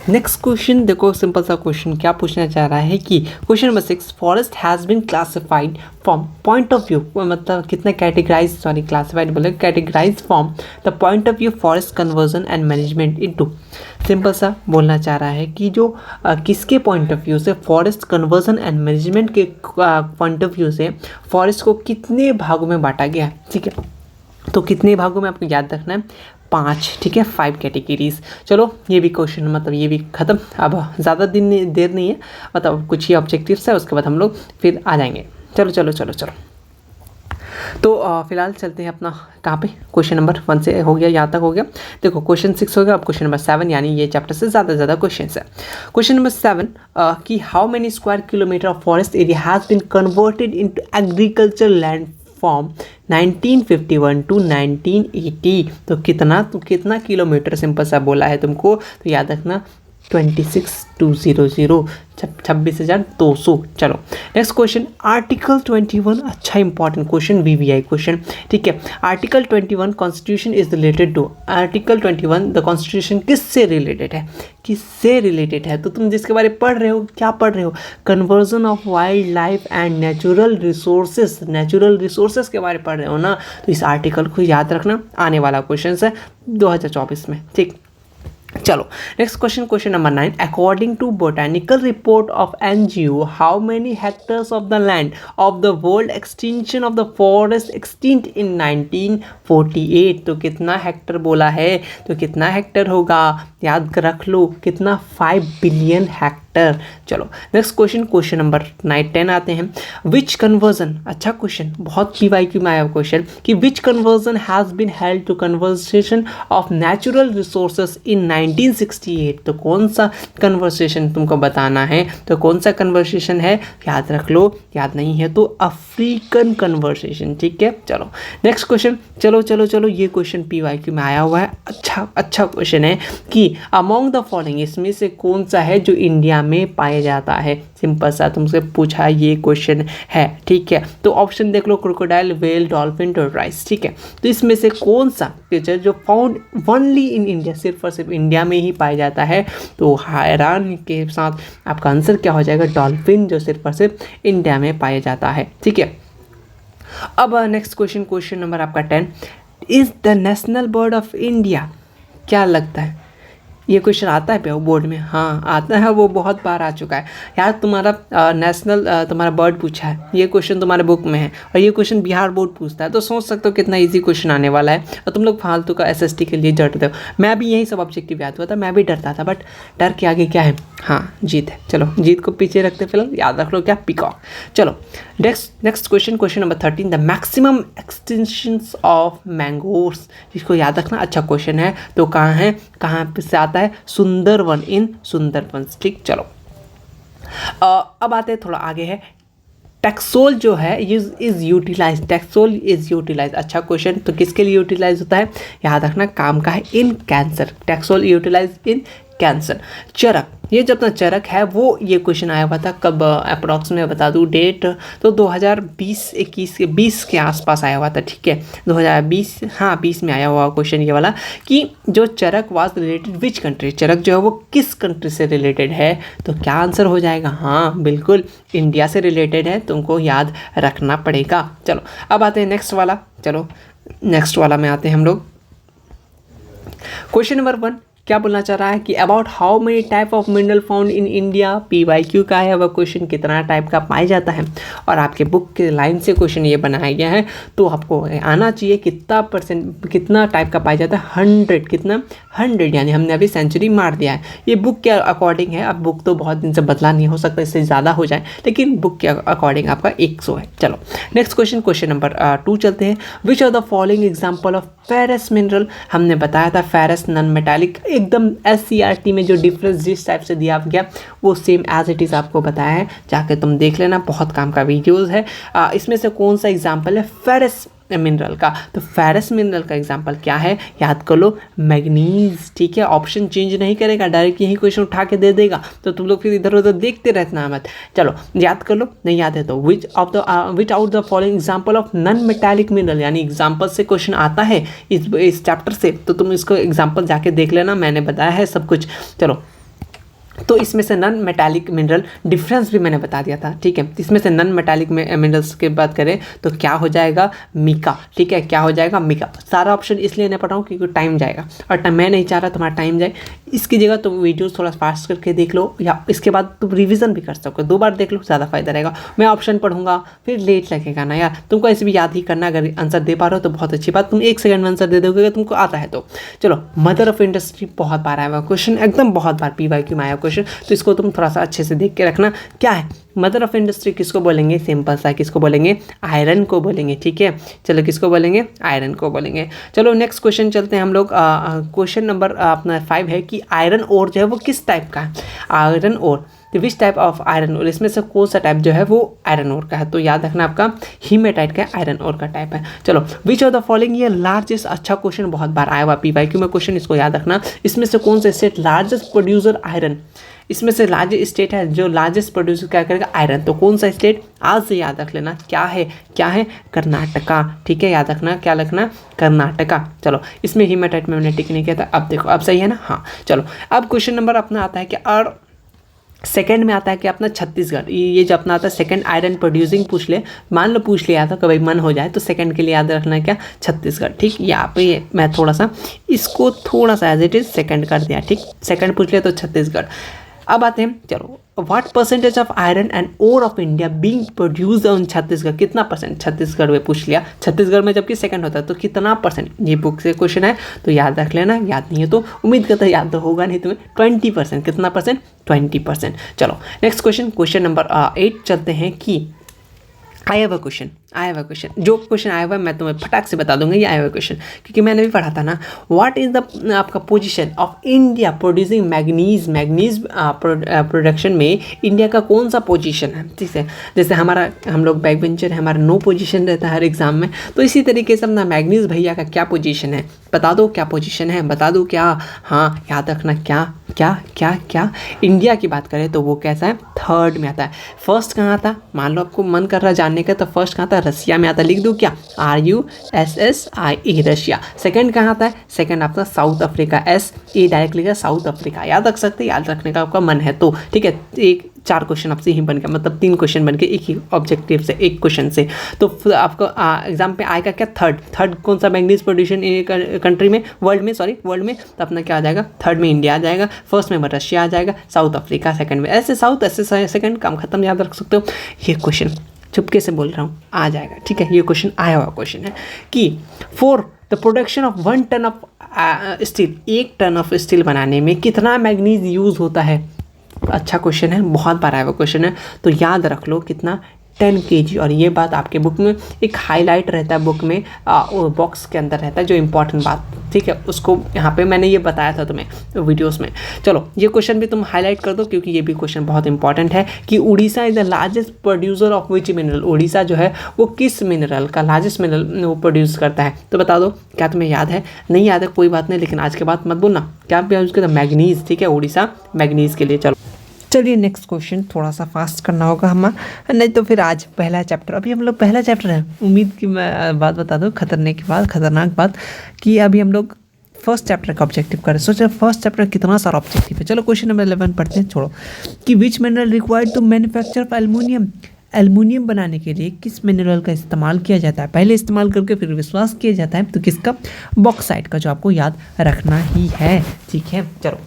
नेक्स्ट क्वेश्चन देखो, सिंपल सा क्वेश्चन क्या पूछना चाह रहा है कि question number 6, forest has been classified from point of view, मतलब कितना क्लासिफाइड बोले, categorise from the point of view forest conversion and management into. Simple सा बोलना चाह रहा है कि जो किसके पॉइंट ऑफ व्यू से, फॉरेस्ट कन्वर्जन एंड मैनेजमेंट के पॉइंट ऑफ व्यू से फॉरेस्ट को कितने भागों में बांटा गया है, ठीक है। तो कितने भागों में आपको याद रखना है, 5, ठीक है, 5 कैटेगरीज। चलो ये भी क्वेश्चन मतलब ये भी ख़त्म, अब ज़्यादा देर नहीं है, मतलब कुछ ही ऑब्जेक्टिव्स है, उसके बाद हम लोग फिर आ जाएंगे। चलो तो फिलहाल चलते हैं अपना कहाँ पे, क्वेश्चन नंबर 1 से हो गया, यहाँ तक हो गया। देखो क्वेश्चन 6 हो गया, अब क्वेश्चन नंबर 7, यानी ये चैप्टर से ज़्यादा क्वेश्चन है। क्वेश्चन नंबर 7 कि how many square kilometre of forest area has been converted into agriculture land from 1951 to 1980। तो कितना किलोमीटर सिंपल सा बोला है तुमको, तो याद रखना 26,200, 26,200। चलो नेक्स्ट क्वेश्चन, आर्टिकल 21, अच्छा इंपॉर्टेंट क्वेश्चन, BVI क्वेश्चन, ठीक है। Article 21 constitution is related to, article 21 the constitution किससे रिलेटेड है, तो तुम जिसके बारे में पढ़ रहे हो, क्या पढ़ रहे हो, conversion of wild life and natural resources के बारे में पढ़ रहे हो ना, तो इस आर्टिकल को याद रखना, आने वाला क्वेश्चन है 2024 में, ठीक। चलो next question, question number 9, according to botanical report of NGO how many hectares of the land of the world extension of the forest extinct in 1948। तो कितना हेक्टर बोला है, तो कितना हेक्टर होगा, याद रख लो कितना, 5 बिलियन हेक्टर। चलो नेक्स्ट क्वेश्चन, क्वेश्चन नंबर 10 आते हैं। विच कन्वर्जन, अच्छा क्वेश्चन, बहुत PYQ में आया क्वेश्चन कि which conversion has been held to conversation of natural resources in 1968। तो कौन सा कन्वर्सेशन तुमको बताना है, तो कौन सा कन्वर्सेशन है, याद रख लो, याद नहीं है तो अफ्रीकन कन्वर्सेशन, ठीक है। चलो नेक्स्ट क्वेश्चन, चलो ये क्वेश्चन PYQ में आया हुआ है, अच्छा क्वेश्चन है कि अमॉन्ग द फॉलोइंग इसमें से कौन सा है जो इंडिया में पाया जाता है। सिंपल सा तुमसे पूछा ये क्वेश्चन है, ठीक है। तो ऑप्शन देख लो, क्रोकोडाइल, व्हेल, डॉल्फिन, टॉर्टोइस, ठीक है। तो इसमें से कौन सा क्रिएचर जो फाउंड ओनली इन इंडिया, सिर्फ और सिर्फ इंडिया में ही पाया जाता है, तो हैरान के साथ आपका आंसर क्या हो जाएगा, डॉल्फिन, जो सिर्फ और सिर्फ इंडिया में पाया जाता है, ठीक है। अब नेक्स्ट क्वेश्चन, क्वेश्चन नंबर आपका 10, is the national bird of India, क्या लगता है, ये क्वेश्चन आता है पे बोर्ड में, हाँ आता है, वो बहुत बार आ चुका है यार। तुम्हारा नेशनल तुम्हारा बर्ड पूछा है, ये क्वेश्चन तुम्हारे बुक में है और ये क्वेश्चन बिहार बोर्ड पूछता है, तो सोच सकते हो कितना इजी क्वेश्चन आने वाला है। और तुम लोग फालतू का SST के लिए डरते हो, मैं भी यही सब ऑब्जेक्टिव याद हुआ था, मैं भी डरता था, बट डर के आगे क्या है, हाँ जीत है। चलो जीत को पीछे रखते फिलहाल, याद रख लो क्या, पीकॉक। चलो next question, question number 13, the maximum extensions of mangroves, इसको याद रखना, अच्छा क्वेश्चन है। तो कहाँ से आता है, सुंदरवन, इन सुंदरबंस, ठीक। चलो अब आते हैं थोड़ा आगे है, टैक्सोल जो है is utilise, taxol is utilise, अच्छा क्वेश्चन। तो किसके लिए यूटिलाइज होता है, याद रखना, काम का है, in cancer, taxol utilise in cancer. Charak, ये जब तक चरक है वो, ये क्वेश्चन आया हुआ था कब, अप्रॉक्स में बता दूँ डेट, तो 2020 के आसपास आया हुआ था, ठीक है, 2020, हाँ 20 में आया हुआ क्वेश्चन ये वाला कि जो चरक वाज रिलेटेड विच कंट्री, चरक जो है वो किस कंट्री से रिलेटेड है, तो क्या आंसर हो जाएगा, हाँ बिल्कुल इंडिया से रिलेटेड है, तुमको याद रखना पड़ेगा। चलो अब आते हैं नेक्स्ट वाला, चलो नेक्स्ट वाला में आते हैं हम लोग। क्वेश्चन नंबर 1 क्या बोलना चाह रहा है कि about how many type of mineral found in India, PYQ का है वह क्वेश्चन, कितना टाइप का पाया जाता है, और आपके बुक के लाइन से क्वेश्चन ये बनाया गया है, तो आपको आना चाहिए कितना टाइप का पाया जाता है, 100, कितना 100, यानी हमने अभी सेंचुरी मार दिया है। ये बुक के अकॉर्डिंग है, अब बुक तो बहुत दिन से बदला नहीं, हो सकता इससे ज़्यादा हो जाए, लेकिन बुक के अकॉर्डिंग आपका 100 है। चलो नेक्स्ट क्वेश्चन, क्वेश्चन नंबर 2 चलते हैं। Which are the following example of ferrous mineral, हमने बताया था फेरस नॉन मेटालिक, एकदम SCRT में जो डिफरेंस जिस टाइप से दिया गया वो सेम एज इट इज़ आपको बताया है, जाके तुम देख लेना, बहुत काम का वीडियोज़ है। इसमें से कौन सा एग्जाम्पल है फेरस मिनरल का, तो फेरस मिनरल का एग्जांपल क्या है, याद कर लो, मैग्नीज, ठीक है। ऑप्शन चेंज नहीं करेगा, डायरेक्ट यही क्वेश्चन उठा के दे देगा, तो तुम लोग फिर इधर उधर देखते रहना मत। चलो याद कर लो, नहीं याद है तो विच out the following example of non metallic mineral, यानी एग्जांपल से क्वेश्चन आता है इस चैप्टर से, तो तुम इसको एग्जांपल जाके देख लेना, मैंने बताया है सब कुछ। चलो तो इसमें से नॉन मेटालिक मिनरल डिफरेंस भी मैंने बता दिया था, ठीक है। इसमें से नॉन मेटालिक मिनरल्स की बात करें तो क्या हो जाएगा, मिका, ठीक है, क्या हो जाएगा, मिका। सारा ऑप्शन इसलिए नहीं पढ़ रहा हूँ क्योंकि टाइम जाएगा, और मैं नहीं चाह रहा तुम्हारा टाइम जाए, इसकी जगह तुम वीडियोस थोड़ा फास्ट करके देख लो, या इसके बाद तुम रिवीजन भी कर सको, 2 बार देख लो, ज़्यादा फायदा रहेगा। मैं ऑप्शन पढ़ूंगा फिर लेट लगेगा ना यार, तुमको ऐसे भी याद ही करना, अगर आंसर दे पा रहे हो तो बहुत अच्छी बात, तुम 1 सेकंड में आंसर दे दोगे अगर तुमको आता है तो। चलो मदर ऑफ इंडस्ट्री बहुत बार आया हुआ क्वेश्चन, एकदम बहुत बार PYQ में आया क्वेश्चन, तो इसको तुम थोड़ा सा अच्छे से देख के रखना। क्या है मदर ऑफ इंडस्ट्री, किसको बोलेंगे, सिंपल सा किसको बोलेंगे, आयरन को बोलेंगे, ठीक है। चलो किसको बोलेंगे, आयरन को बोलेंगे। चलो नेक्स्ट क्वेश्चन चलते हैं हम लोग। क्वेश्चन नंबर अपना 5 है कि आयरन ओर जो है वो किस टाइप का है, आयरन ओर, तो which type of iron ore, इसमें से कौन सा टाइप जो है वो आयरन ओर का है, तो याद रखना आपका हीमेटाइट का आयरन ओर का टाइप है। चलो विच ऑफ द फॉलोइंग, ये लार्जेस्ट, अच्छा क्वेश्चन बहुत बार आया हुआ PYQ में क्वेश्चन, इसको याद रखना। इसमें से कौन सा स्टेट लार्जेस्ट प्रोड्यूसर आयरन, इसमें से लार्जेस्ट स्टेट है जो लार्जेस्ट प्रोड्यूसर क्या करेगा, आयरन, तो कौन सा स्टेट, आज से याद रख लेना, क्या है कर्नाटका, ठीक है, याद रखना, क्या रखना, कर्नाटका। चलो इसमें हीमेटाइट में मैंने टिक नहीं किया था, अब देखो अब सही है ना, हाँ। चलो अब क्वेश्चन नंबर अपना आता है कि सेकंड में आता है कि अपना छत्तीसगढ़, ये जो अपना आता है सेकंड आयरन प्रोड्यूसिंग पूछ ले, मान लो पूछ लिया था कभी मन हो जाए, तो सेकंड के लिए याद रखना है क्या, छत्तीसगढ़। ठीक, यहाँ पे मैं थोड़ा सा इसको थोड़ा सा एज इट इज सेकंड कर दिया। ठीक, सेकंड पूछ लिया तो छत्तीसगढ़। अब आते हैं, चलो, what percentage of iron and ore of India being produced on Chhattisgarh, कितना परसेंट छत्तीसगढ़ में पूछ लिया, छत्तीसगढ़ में जबकि सेकंड होता है तो कितना परसेंट, ये बुक से क्वेश्चन है तो याद रख लेना, याद नहीं है तो उम्मीद करता है याद तो होगा नहीं तुम्हें। 20%, कितना परसेंट, 20%। चलो नेक्स्ट क्वेश्चन, क्वेश्चन नंबर 8 चलते हैं कि आई हैव अ क्वेश्चन, जो क्वेश्चन आया हुआ है मैं तुम्हें फटाक से बता दूंगा, ये आया हुआ क्वेश्चन क्योंकि मैंने भी पढ़ा था ना। व्हाट इज द आपका position of India producing manganese production में इंडिया का कौन सा पोजीशन है। ठीक है, जैसे हम लोग बैक बेंचर है, हमारा नो पोजीशन रहता है हर एग्जाम में, तो इसी तरीके से अपना मैग्नीज भैया का क्या पोजीशन है, बता दो क्या पोजीशन है, बता दो क्या। हाँ याद रखना, क्या क्या क्या क्या। इंडिया की बात करें तो वो कैसा है, थर्ड में आता है। फर्स्ट कहाँ आता, मान लो आपको मन कर रहा है जानने का, तो फर्स्ट कहाँ आता, रसिया में आता, लिख दूँ क्या, RUSSIE रशिया। सेकंड कहाँ आता है, सेकंड आपका साउथ अफ्रीका, SE डायरेक्ट लिखा साउथ अफ्रीका। याद रख सकते, याद रखने का आपका मन है तो। ठीक है, एक 4 क्वेश्चन आपसे ही बन गया, मतलब 3 क्वेश्चन बन के एक ही ऑब्जेक्टिव से, एक क्वेश्चन से। तो फिर आपको एग्जाम पे आएगा क्या, थर्ड कौन सा मैग्नीज प्रोड्यूशन कंट्री में, वर्ल्ड में, तो अपना क्या आ जाएगा, थर्ड में इंडिया आ जाएगा, फर्स्ट में रशिया आ जाएगा, साउथ अफ्रीका सेकंड में, ऐसे साउथ ऐसे सेकंड, काम खत्म, याद रख सकते हो। ये क्वेश्चन चुपके से बोल रहा हूँ आ जाएगा। ठीक है, ये क्वेश्चन आया हुआ क्वेश्चन है कि for the production of 1 ton of steel, 1 ton of steel बनाने में कितना मैग्नीज यूज़ होता है। अच्छा क्वेश्चन है, बहुत बार आया हुआ क्वेश्चन है, तो याद रख लो कितना, 10 kg। और ये बात आपके बुक में एक हाईलाइट रहता है, बुक में बॉक्स के अंदर रहता है जो इंपॉर्टेंट बात। ठीक है, उसको यहाँ पे मैंने ये बताया था तुम्हें वीडियोस में। चलो ये क्वेश्चन भी तुम हाईलाइट कर दो क्योंकि ये भी क्वेश्चन बहुत इंपॉर्टेंट है कि Orissa is the largest producer of which mineral, Orissa जो है वो किस मिनरल का लार्जेस्ट मिनरल वो प्रोड्यूस करता है, तो बता दो। क्या तुम्हें याद है, नहीं याद है कोई बात नहीं, लेकिन आज के बाद मत बोलना, क्या यूज़ करता है, मैग्नीज। ठीक है, उड़ीसा मैग्नीज के लिए। चलिए नेक्स्ट क्वेश्चन, थोड़ा सा फास्ट करना होगा हमें, नहीं तो फिर आज पहला चैप्टर, अभी हम लोग पहला चैप्टर है, उम्मीद की मैं बात बता दूँ, खतरनाक बात कि अभी हम लोग फर्स्ट चैप्टर का ऑब्जेक्टिव करें। सोचो फर्स्ट चैप्टर कितना सारा ऑब्जेक्टिव है। चलो क्वेश्चन नंबर 11 पढ़ते हैं, छोड़ो, कि which mineral required to manufacture of aluminium बनाने के लिए किस मिनरल का इस्तेमाल किया जाता है। पहले इस्तेमाल करके फिर विश्वास किया जाता है, तो किसका, बॉक्साइट का, जो आपको याद रखना ही है। ठीक है, चलो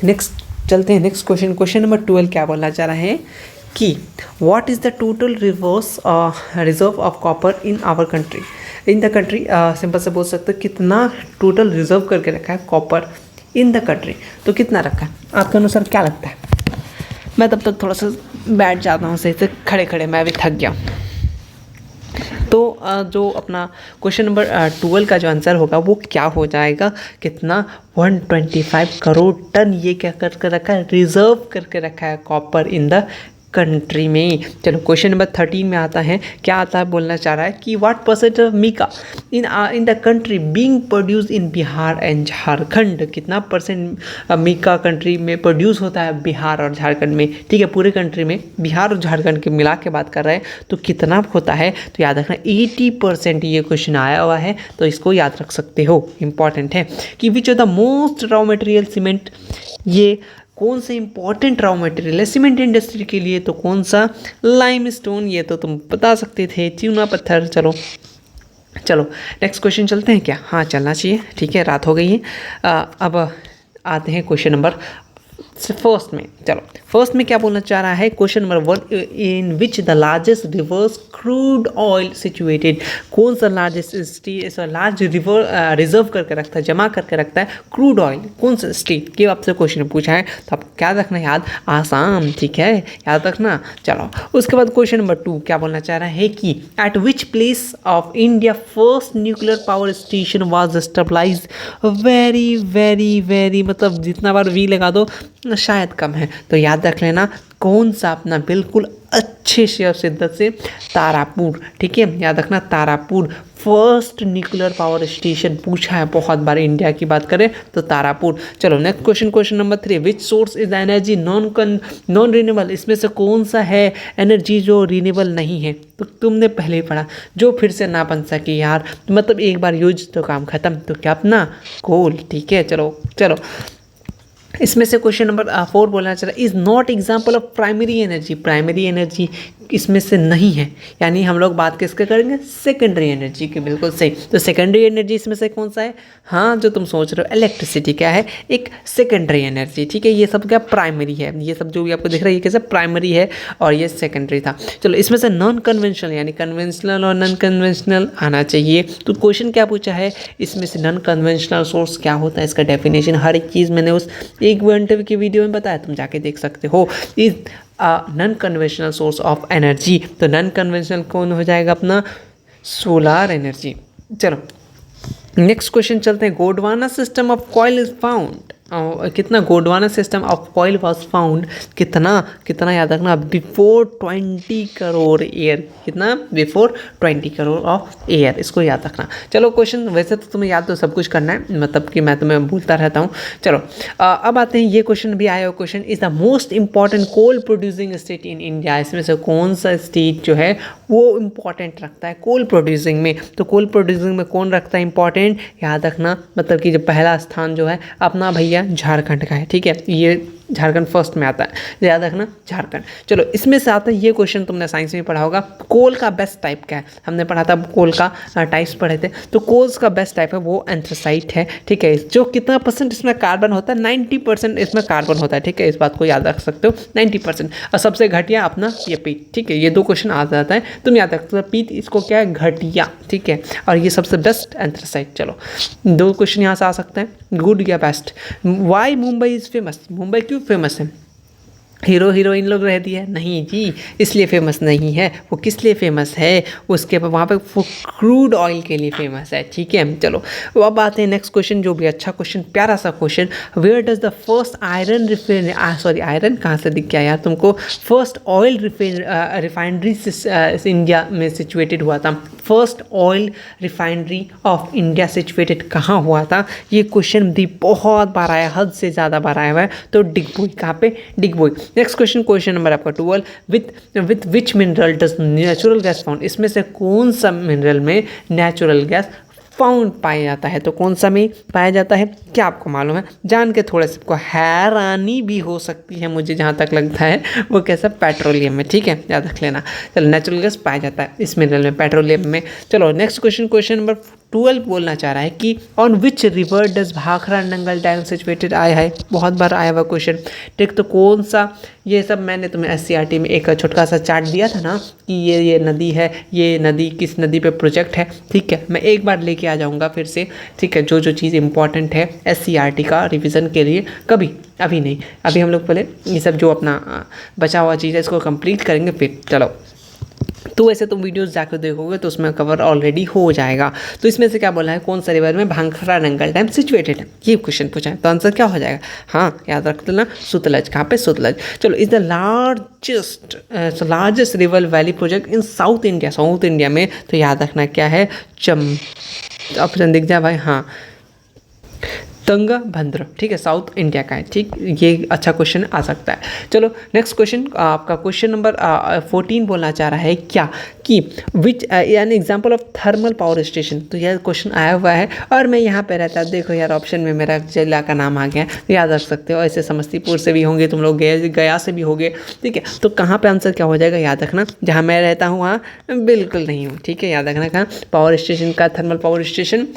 नेक्स्ट चलते हैं, नेक्स्ट क्वेश्चन, क्वेश्चन नंबर 12 क्या बोलना चाह रहे हैं कि what is the total reserve of copper in our country, in the country. Simple से बोल सकते हो कितना टोटल रिजर्व करके रखा है कॉपर इन द कंट्री, तो कितना रखा है आपके अनुसार, क्या लगता है। मैं तब तक थोड़ा सा बैठ जाता हूँ सही से, खड़े मैं भी थक गया। तो जो अपना क्वेश्चन नंबर 12 का जो आंसर होगा वो क्या हो जाएगा, कितना, 125 करोड़ टन ये क्या करके रखा है, रिजर्व करके रखा है कॉपर इन द कंट्री में। चलो क्वेश्चन नंबर 13 में आता है, क्या आता है, बोलना चाह रहा है कि what percent of mica in the country being produce in Bihar and Jharkhand, कितना परसेंट मीका कंट्री में प्रोड्यूस होता है बिहार और झारखंड में। ठीक है, पूरे कंट्री में बिहार और झारखंड के मिला के बात कर रहे हैं तो कितना होता है, तो याद रखना 80% ये क्वेश्चन आया हुआ है, तो इसको याद रख सकते हो, इंपॉर्टेंट है। कि which are the most raw material cement, ये कौन सा इंपॉर्टेंट रॉ मटेरियल है सीमेंट इंडस्ट्री के लिए, तो कौन सा, लाइमस्टोन, ये तो तुम बता सकते थे, चूना पत्थर। चलो नेक्स्ट क्वेश्चन चलते हैं क्या, हाँ चलना चाहिए। ठीक है, रात हो गई है। अब आते हैं क्वेश्चन नंबर फर्स्ट में। चलो फर्स्ट में क्या बोलना चाह रहा है, question number 1, in which the largest reverse crude oil situated, कौन सा लार्जेस्ट लार्ज रिवर रिजर्व करके रखता है, जमा करके रखता है क्रूड ऑयल, कौन सा स्टेट के आपसे क्वेश्चन पूछा है, तो आप क्या रखना याद, आसाम। ठीक है, याद रखना। चलो उसके बाद क्वेश्चन नंबर 2 क्या बोलना चाह रहा है कि at which place of India first nuclear power station was stabilise, very very very, मतलब जितना बार वी लगा दो शायद कम है, तो याद रख लेना कौन सा, अपना बिल्कुल अच्छे से और शिद्दत से, तारापुर। ठीक है, याद रखना Tarapur first nuclear power station पूछा है बहुत बार, इंडिया की बात करें तो तारापुर। चलो next question, question number 3, which source is energy non renewable, इसमें से कौन सा है एनर्जी जो रिन्यूएबल नहीं है, तो तुमने पहले ही पढ़ा, जो फिर से ना बन सके यार, मतलब एक बार यूज तो काम खत्म, तो क्या अपना कोल। ठीक है, चलो इसमें से क्वेश्चन नंबर 4 बोलना चाह रहा है, is not example of primary energy. Primary energy इसमें से नहीं है, यानी हम लोग बात किसके करेंगे, सेकेंडरी एनर्जी की। बिल्कुल सही। तो सेकेंडरी एनर्जी इसमें से कौन सा है, हाँ जो तुम सोच रहे हो इलेक्ट्रिसिटी क्या है, एक सेकेंडरी एनर्जी। ठीक है, ये सब क्या प्राइमरी है, ये सब जो भी आपको दिख रहा है ये कैसे प्राइमरी है और ये सेकेंडरी था। चलो इसमें से नॉन कन्वेंशनल, यानी कन्वेंशनल और नॉन कन्वेंशनल आना चाहिए। तो क्वेश्चन क्या पूछा है, इसमें से नॉन कन्वेंशनल सोर्स क्या होता है, इसका डेफिनेशन हर एक चीज़ मैंने उस 1 घंटे की वीडियो में बताया, तुम जाके देख सकते हो। Is non conventional source of energy, तो नॉन कन्वेंशनल कौन हो जाएगा अपना, सोलार एनर्जी। चलो नेक्स्ट क्वेश्चन चलते हैं। Gondwana system of coil is found, कितना Gondwana system of coil was found, कितना याद रखना, बिफोर 20 करोड़ ईयर, कितना बिफोर 20 करोड़ ऑफ ईयर, इसको याद रखना। चलो क्वेश्चन वैसे तो तुम्हें याद तो सब कुछ करना है, मतलब कि मैं तुम्हें भूलता रहता हूँ। चलो अब आते हैं, ये क्वेश्चन भी आया हुआ question, is the most important coal producing state in India. इसमें से कौन सा स्टेट जो है वो इंपॉर्टेंट रखता है कोल प्रोड्यूसिंग में, तो कोल प्रोड्यूसिंग में कौन रखता है इंपॉर्टेंट, याद रखना, मतलब कि जो पहला स्थान जो है अपना भैया झारखंड का है। ठीक है, ये झारखंड फर्स्ट में आता है, याद रखना झारखंड। चलो इसमें से आता है ये क्वेश्चन, तुमने साइंस में पढ़ा होगा, कोल का बेस्ट टाइप क्या है, हमने पढ़ा था कोल का टाइप्स पढ़े थे। तो कोल्स का बेस्ट टाइप है वो एंथ्रासाइट है। ठीक है, जो कितना परसेंट इसमें कार्बन होता है, 90% इसमें कार्बन होता है। ठीक है, इस बात को याद रख सकते हो, 90%। और सबसे घटिया अपना ये पीट। ठीक है, ये 2 क्वेश्चन आ जाता है, तुम याद रख सकते हो, पीट इसको क्या है, घटिया। ठीक है, और ये सबसे बेस्ट एंथ्रासाइट। चलो 2 क्वेश्चन यहाँ से आ सकते हैं, गुड या best. Why Mumbai is famous, Mumbai क्यों फेमस है, हीरो हीरोइन लोग रह दिया, नहीं जी इसलिए फेमस नहीं है, वो किस लिए फेमस है, उसके वहाँ पे वो क्रूड ऑयल के लिए फेमस है। ठीक है, चलो अब आते हैं नेक्स्ट क्वेश्चन, जो भी अच्छा क्वेश्चन, प्यारा सा question, where does the first iron refinery, sorry iron कहाँ से दिख गया यार तुमको, फर्स्ट ऑयल रिफाइनरी इंडिया में सिचुएटेड हुआ था, first oil refinery of India situated कहाँ हुआ था, ये क्वेश्चन भी बहुत बार आया, हद से ज़्यादा बार आया हुआ है। तो डिगबोई, कहाँ पे, Digboi. Next question, question number आपका 12, with which mineral does natural gas found, इसमें से कौन सा मिनरल में नेचुरल गैस फाउंड पाया जाता है, तो कौन सा में पाया जाता है, क्या आपको मालूम है, जान के थोड़ा सा आपको हैरानी भी हो सकती है, मुझे जहाँ तक लगता है वो कैसा, पेट्रोलियम में। ठीक है, याद रख लेना। चलो नेचुरल गैस पाया जाता है इस मिनरल में, पेट्रोलियम में। चलो नेक्स्ट क्वेश्चन, क्वेश्चन नंबर 12 बोलना चाह रहा है कि on which river does Bhakra Nangal dam situated, आया है, बहुत बार आया हुआ क्वेश्चन। ठीक, तो कौन सा, ये सब मैंने तुम्हें SCRT में एक छोटा सा चार्ट दिया था ना कि ये नदी है, ये नदी किस नदी पे प्रोजेक्ट है। ठीक है, मैं एक बार लेके आ जाऊँगा फिर से। ठीक है, जो चीज़ इंपॉर्टेंट है SCRT का रिवीजन के लिए, कभी अभी नहीं, अभी हम लोग पहले ये सब जो अपना बचा हुआ चीज़ है इसको कंप्लीट करेंगे फिर। चलो तो वैसे तुम वीडियोस जाकर देखोगे तो उसमें कवर ऑलरेडी हो जाएगा। तो इसमें से क्या बोला है, कौन सा रिवर में भाखड़ा नंगल डैम सिचुएटेड है, ये क्वेश्चन पूछा है, तो आंसर क्या हो जाएगा, हाँ याद रख लेना, सुतलज। कहाँ पे, सुतलज। चलो is the largest river valley project in south India, south India में, तो याद रखना क्या है, ऑप्शन दिख जाए भाई, हाँ तुंगभद्र। ठीक है, साउथ इंडिया का है। ठीक, ये अच्छा क्वेश्चन आ सकता है। चलो नेक्स्ट क्वेश्चन, आपका क्वेश्चन नंबर 14 बोलना चाह रहा है क्या, कि विच यानी example of thermal power station, तो यह क्वेश्चन आया हुआ है और मैं यहाँ पे रहता, देखो यार ऑप्शन में मेरा जिला का नाम आ गया, तो याद रख सकते हो। ऐसे समस्तीपुर से भी होंगे तुम लोग, गया से भी होंगे। ठीक है, तो कहाँ पे आंसर क्या हो जाएगा, याद रखना, जहाँ मैं रहता हूँ वहाँ बिल्कुल नहीं हूँ। ठीक है, याद रखना, कहाँ पावर स्टेशन का, थर्मल पावर स्टेशन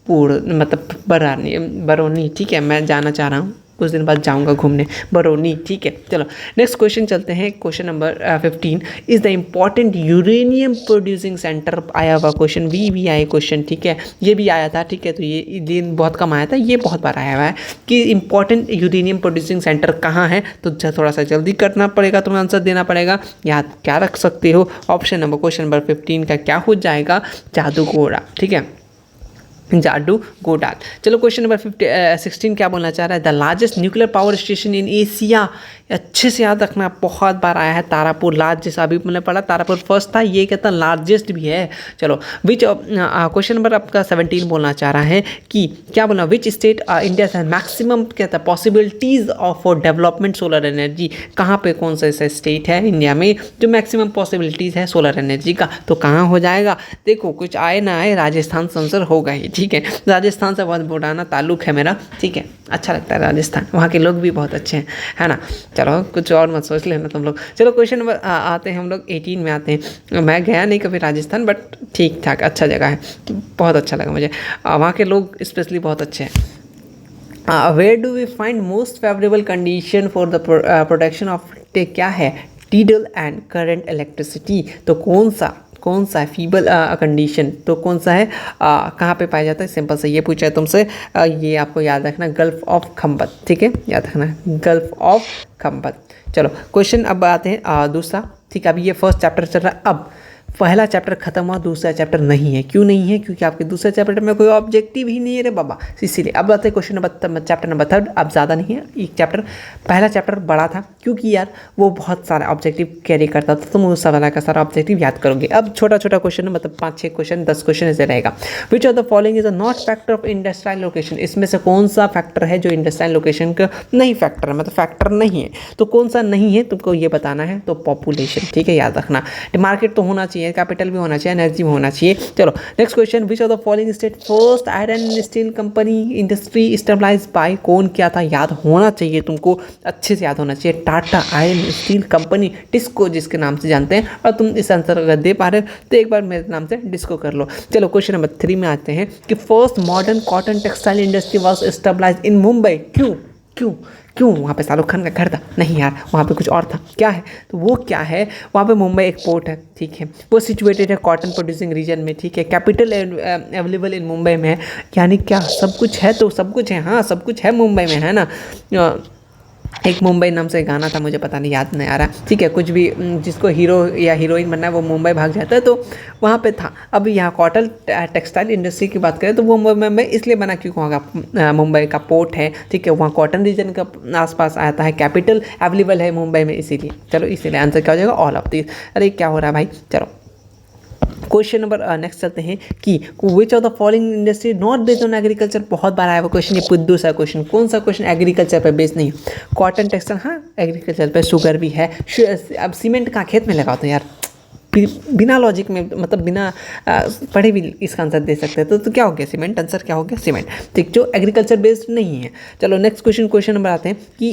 मतलब बरौनी। ठीक है, मैं जाना चाह रहा हूँ, कुछ दिन बाद जाऊंगा घूमने बरौनी। ठीक है, चलो नेक्स्ट क्वेश्चन चलते हैं, question number 15, is the important uranium producing centre, आया हुआ क्वेश्चन, VVI क्वेश्चन। ठीक है, ये भी आया था। ठीक है, तो ये दिन बहुत कम आया था, ये बहुत बार आया हुआ है कि इंपॉर्टेंट यूरेनियम प्रोड्यूसिंग सेंटर कहाँ है, तो थोड़ा सा जल्दी करना पड़ेगा, तुम्हें आंसर देना पड़ेगा। याद क्या रख सकते हो, ऑप्शन नंबर क्वेश्चन नंबर 15 का क्या हो जाएगा, जादूगोड़ा। ठीक है, जादूगोड़ा। चलो क्वेश्चन नंबर 16 क्या बोलना चाह रहा है, the largest nuclear power station in Asia, अच्छे से याद रखना, बहुत बार आया है, तारापुर लार्जेस्ट, अभी मैंने पढ़ा तारापुर फर्स्ट था, ये कहता लार्जेस्ट भी है। चलो विच, क्वेश्चन नंबर आपका 17 बोलना चाह रहा है कि क्या बोलना, विच स्टेट इंडिया से मैक्सिमम कहता है possibilities of for development solar energy, कहाँ पे कौन सा ऐसा स्टेट है इंडिया में जो मैक्सिमम पॉसिबिलिटीज़ है सोलर एनर्जी का, तो कहाँ हो जाएगा, देखो कुछ आए ना आए राजस्थान आंसर होगा ही। ठीक है, राजस्थान से बहुत पुराना ताल्लुक़ है मेरा, ठीक है, अच्छा लगता है राजस्थान, वहाँ के लोग भी बहुत अच्छे हैं, है ना। चलो कुछ और मत सोच लेना तुम लोग। चलो क्वेश्चन नंबर आते हैं हम लोग 18 में आते हैं। मैं गया नहीं कभी राजस्थान, बट ठीक ठाक अच्छा जगह है, बहुत अच्छा लगा मुझे, वहाँ के लोग स्पेशली बहुत अच्छे हैं। Where do we find most favourable condition for the production of क्या है, टीडल एंड करंट इलेक्ट्रिसिटी। तो कौन सा है फीबल कंडीशन, तो कौन सा है, कहाँ पे पाया जाता है, सिंपल से ये पूछा है तुमसे, ये आपको याद रखना, गल्फ ऑफ खंबत, ठीक है, याद रखना गल्फ ऑफ खंबत। चलो क्वेश्चन अब आते हैं दूसरा, ठीक है, अभी ये फर्स्ट चैप्टर चल रहा है, अब पहला चैप्टर खत्म हुआ, दूसरा चैप्टर नहीं है, क्यों नहीं है, क्योंकि आपके दूसरे चैप्टर में कोई ऑब्जेक्टिव ही नहीं है रे बाबा, इसीलिए। अब आते हैं क्वेश्चन नंबर चैप्टर नंबर 3, अब ज़्यादा नहीं है एक चैप्टर, पहला चैप्टर बड़ा था क्योंकि यार वो बहुत सारा ऑब्जेक्टिव कैरी करता था, तुम उस सारा का सारा ऑब्जेक्टिव याद करोगे। अब छोटा छोटा क्वेश्चन, मतलब 5-6 क्वेश्चन, 10 क्वेश्चन ऐसे रहेगा। विच of the following is a not factor of industrial location, इसमें से कौन सा फैक्टर है जो इंडस्ट्रियल लोकेशन का नहीं फैक्टर है, मतलब फैक्टर नहीं है, तो कौन सा नहीं है तुमको ये बताना है, तो पॉपुलेशन, ठीक है, याद रखना। मार्केट तो होना चाहिए, कैपिटल भी होना चाहिए, एनर्जी भी होना चाहिए। चलो next question, which of the following state first iron and steel company industry stabilise by, कौन क्या था, याद होना चाहिए तुमको, अच्छे से याद होना चाहिए, Tata iron steel company, TISCO जिसके नाम से जानते हैं, और तुम इस आंसर अगर दे पा रहे हो तो एक बार मेरे नाम से डिस्को कर लो। चलो क्वेश्चन नंबर 3 में आते हैं कि first modern cotton textile industry was established in Mumbai, क्यों क्यों क्यों, वहाँ पे शाहरुख खान का घर था, नहीं यार, वहाँ पे कुछ और था, क्या है, तो वो क्या है, वहाँ पे मुंबई एक पोर्ट है, ठीक है, वो सिचुएटेड है कॉटन प्रोड्यूसिंग रीजन में, ठीक है, कैपिटल अवेलेबल इन मुंबई में है, यानी क्या सब कुछ है, तो सब कुछ है, हाँ सब कुछ है मुंबई में, है ना। एक मुंबई नाम से गाना था, मुझे पता नहीं, याद नहीं आ रहा, ठीक है, कुछ भी जिसको हीरो या हीरोइन बनना है वो मुंबई भाग जाता है, तो वहाँ पे था। अब यहाँ कॉटन टेक्सटाइल इंडस्ट्री की बात करें तो वो मुंबई इसलिए बना क्योंकि वहाँ का मुंबई का पोर्ट है, ठीक है, वहाँ कॉटन रीजन का आसपास आता है, कैपिटल अवेलेबल है मुंबई में, इसीलिए। चलो इसीलिए आंसर क्या हो जाएगा, ऑल ऑफ दिस। अरे क्या हो रहा है भाई, चलो क्वेश्चन नंबर नेक्स्ट चलते हैं कि विच of the following industry not based on agriculture, बहुत बार आया हुआ क्वेश्चन, ये पुद्दू सा क्वेश्चन, कौन सा क्वेश्चन एग्रीकल्चर पर बेस्ड नहीं है, कॉटन टेक्सटाइल, हाँ एग्रीकल्चर पर, शुगर भी है, अब सीमेंट कहाँ खेत में लगाते हैं यार, बिना लॉजिक में, मतलब बिना पढ़े भी इसका आंसर दे सकते हैं, तो क्या हो गया सीमेंट, आंसर क्या हो गया सीमेंट, ठीक, जो एग्रीकल्चर बेस्ड नहीं है। चलो नेक्स्ट क्वेश्चन नंबर आते हैं कि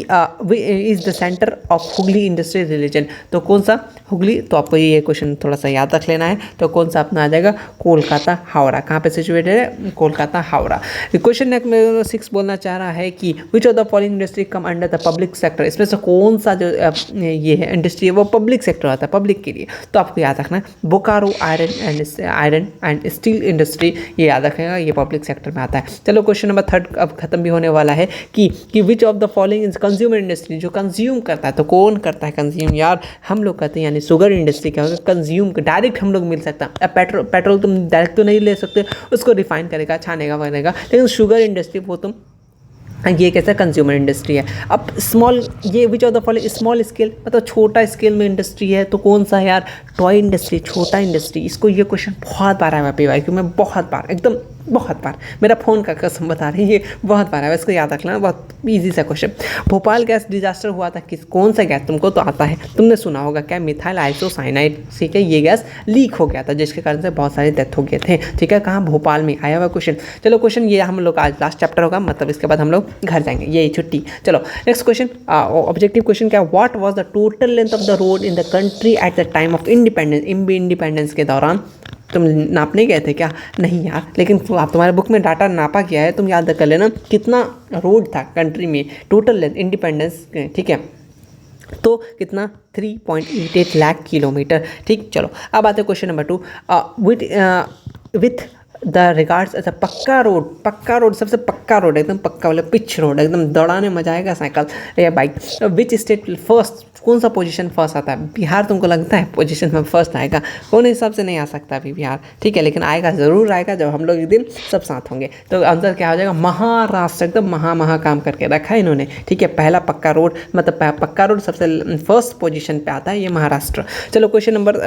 is the centre of Hooghly industrial religion, तो कौन सा हुगली, तो आपको ये क्वेश्चन थोड़ा सा याद रख लेना है, तो कौन सा अपना आ जाएगा, कोलकाता हावड़ा, कहाँ पे सिचुएटेड है, कोलकाता हावड़ा। क्वेश्चन नेक्स्ट 6 बोलना चाह रहा है कि विच of the following industry come under the public sector, इसमें से कौन सा जो ये है इंडस्ट्री है वो पब्लिक सेक्टर आता है, पब्लिक के लिए, तो आपको याद रखना Bokaro iron and steel industry, ये याद रखेगा, ये पब्लिक सेक्टर में आता है। चलो क्वेश्चन नंबर 3 अब खत्म भी होने वाला है कि विच of the following is consumer industry, जो कंज्यूम करता है, तो कौन करता है कंज्यूम, यार हम लोग करते हैं, यानी शुगर इंडस्ट्री क्या होगा, कंज्यूम डायरेक्ट हम लोग मिल सकता है। अब पेट्रोल तुम डायरेक्ट तो नहीं ले सकते, उसको रिफाइन करेगा, छानेगा वगैरह, लेकिन शुगर इंडस्ट्री वो तुम ये कैसा कंज्यूमर इंडस्ट्री है। अब स्मॉल, ये विच of the following small scale, मतलब छोटा स्केल में इंडस्ट्री है, तो कौन सा है यार, टॉय इंडस्ट्री, छोटा इंडस्ट्री। इसको ये क्वेश्चन बहुत बार आया PYQ में, बहुत बार, एकदम बहुत बार, मेरा फ़ोन का कसम बता रही है, ये बहुत बार है, इसको याद रखना, बहुत ईजी सा क्वेश्चन। भोपाल गैस डिजास्टर हुआ था किस, कौन सा गैस, तुमको तो आता है, तुमने सुना होगा क्या, मिथाइल आइसोसाइनाइड, ठीक है, ये गैस लीक हो गया था जिसके कारण से बहुत सारे डेथ हो गए थे, ठीक है, कहाँ, भोपाल में आया हुआ क्वेश्चन। चलो क्वेश्चन ये हम लोग आज लास्ट चैप्टर होगा, मतलब इसके बाद हम लोग घर जाएंगे, ये छुट्टी। चलो नेक्स्ट क्वेश्चन, ऑब्जेक्टिव क्वेश्चन क्या, what was the total length of the road in the country at the time of independence के दौरान, तुम नापने गए थे क्या, नहीं यार, लेकिन आप तुम्हारे बुक में डाटा नापा गया है, तुम याद कर लेना कितना रोड था कंट्री में टोटल लेंथ इंडिपेंडेंस, ठीक है, तो कितना 3.88 लाख किलोमीटर, ठीक। चलो अब आते हैं question number 2, with the regards, अच्छा पक्का रोड, सबसे पक्का रोड, एकदम पक्का वाला पिच रोड, एकदम दौड़ाने मजा आएगा साइकिल या बाइक। विच स्टेट फर्स्ट, कौन सा पोजीशन फर्स्ट आता है, बिहार तुमको लगता है पोजीशन में फर्स्ट आएगा, कौन हिसाब से नहीं आ सकता अभी बिहार, ठीक है, लेकिन आएगा, ज़रूर आएगा जब हम लोग एक दिन सब साथ होंगे। तो आंसर क्या हो जाएगा, महाराष्ट्र, एकदम महा काम करके रखा है इन्होंने, ठीक है, पहला पक्का रोड, मतलब पक्का रोड सबसे फर्स्ट पोजीशन पे आता है, ये महाराष्ट्र। चलो क्वेश्चन नंबर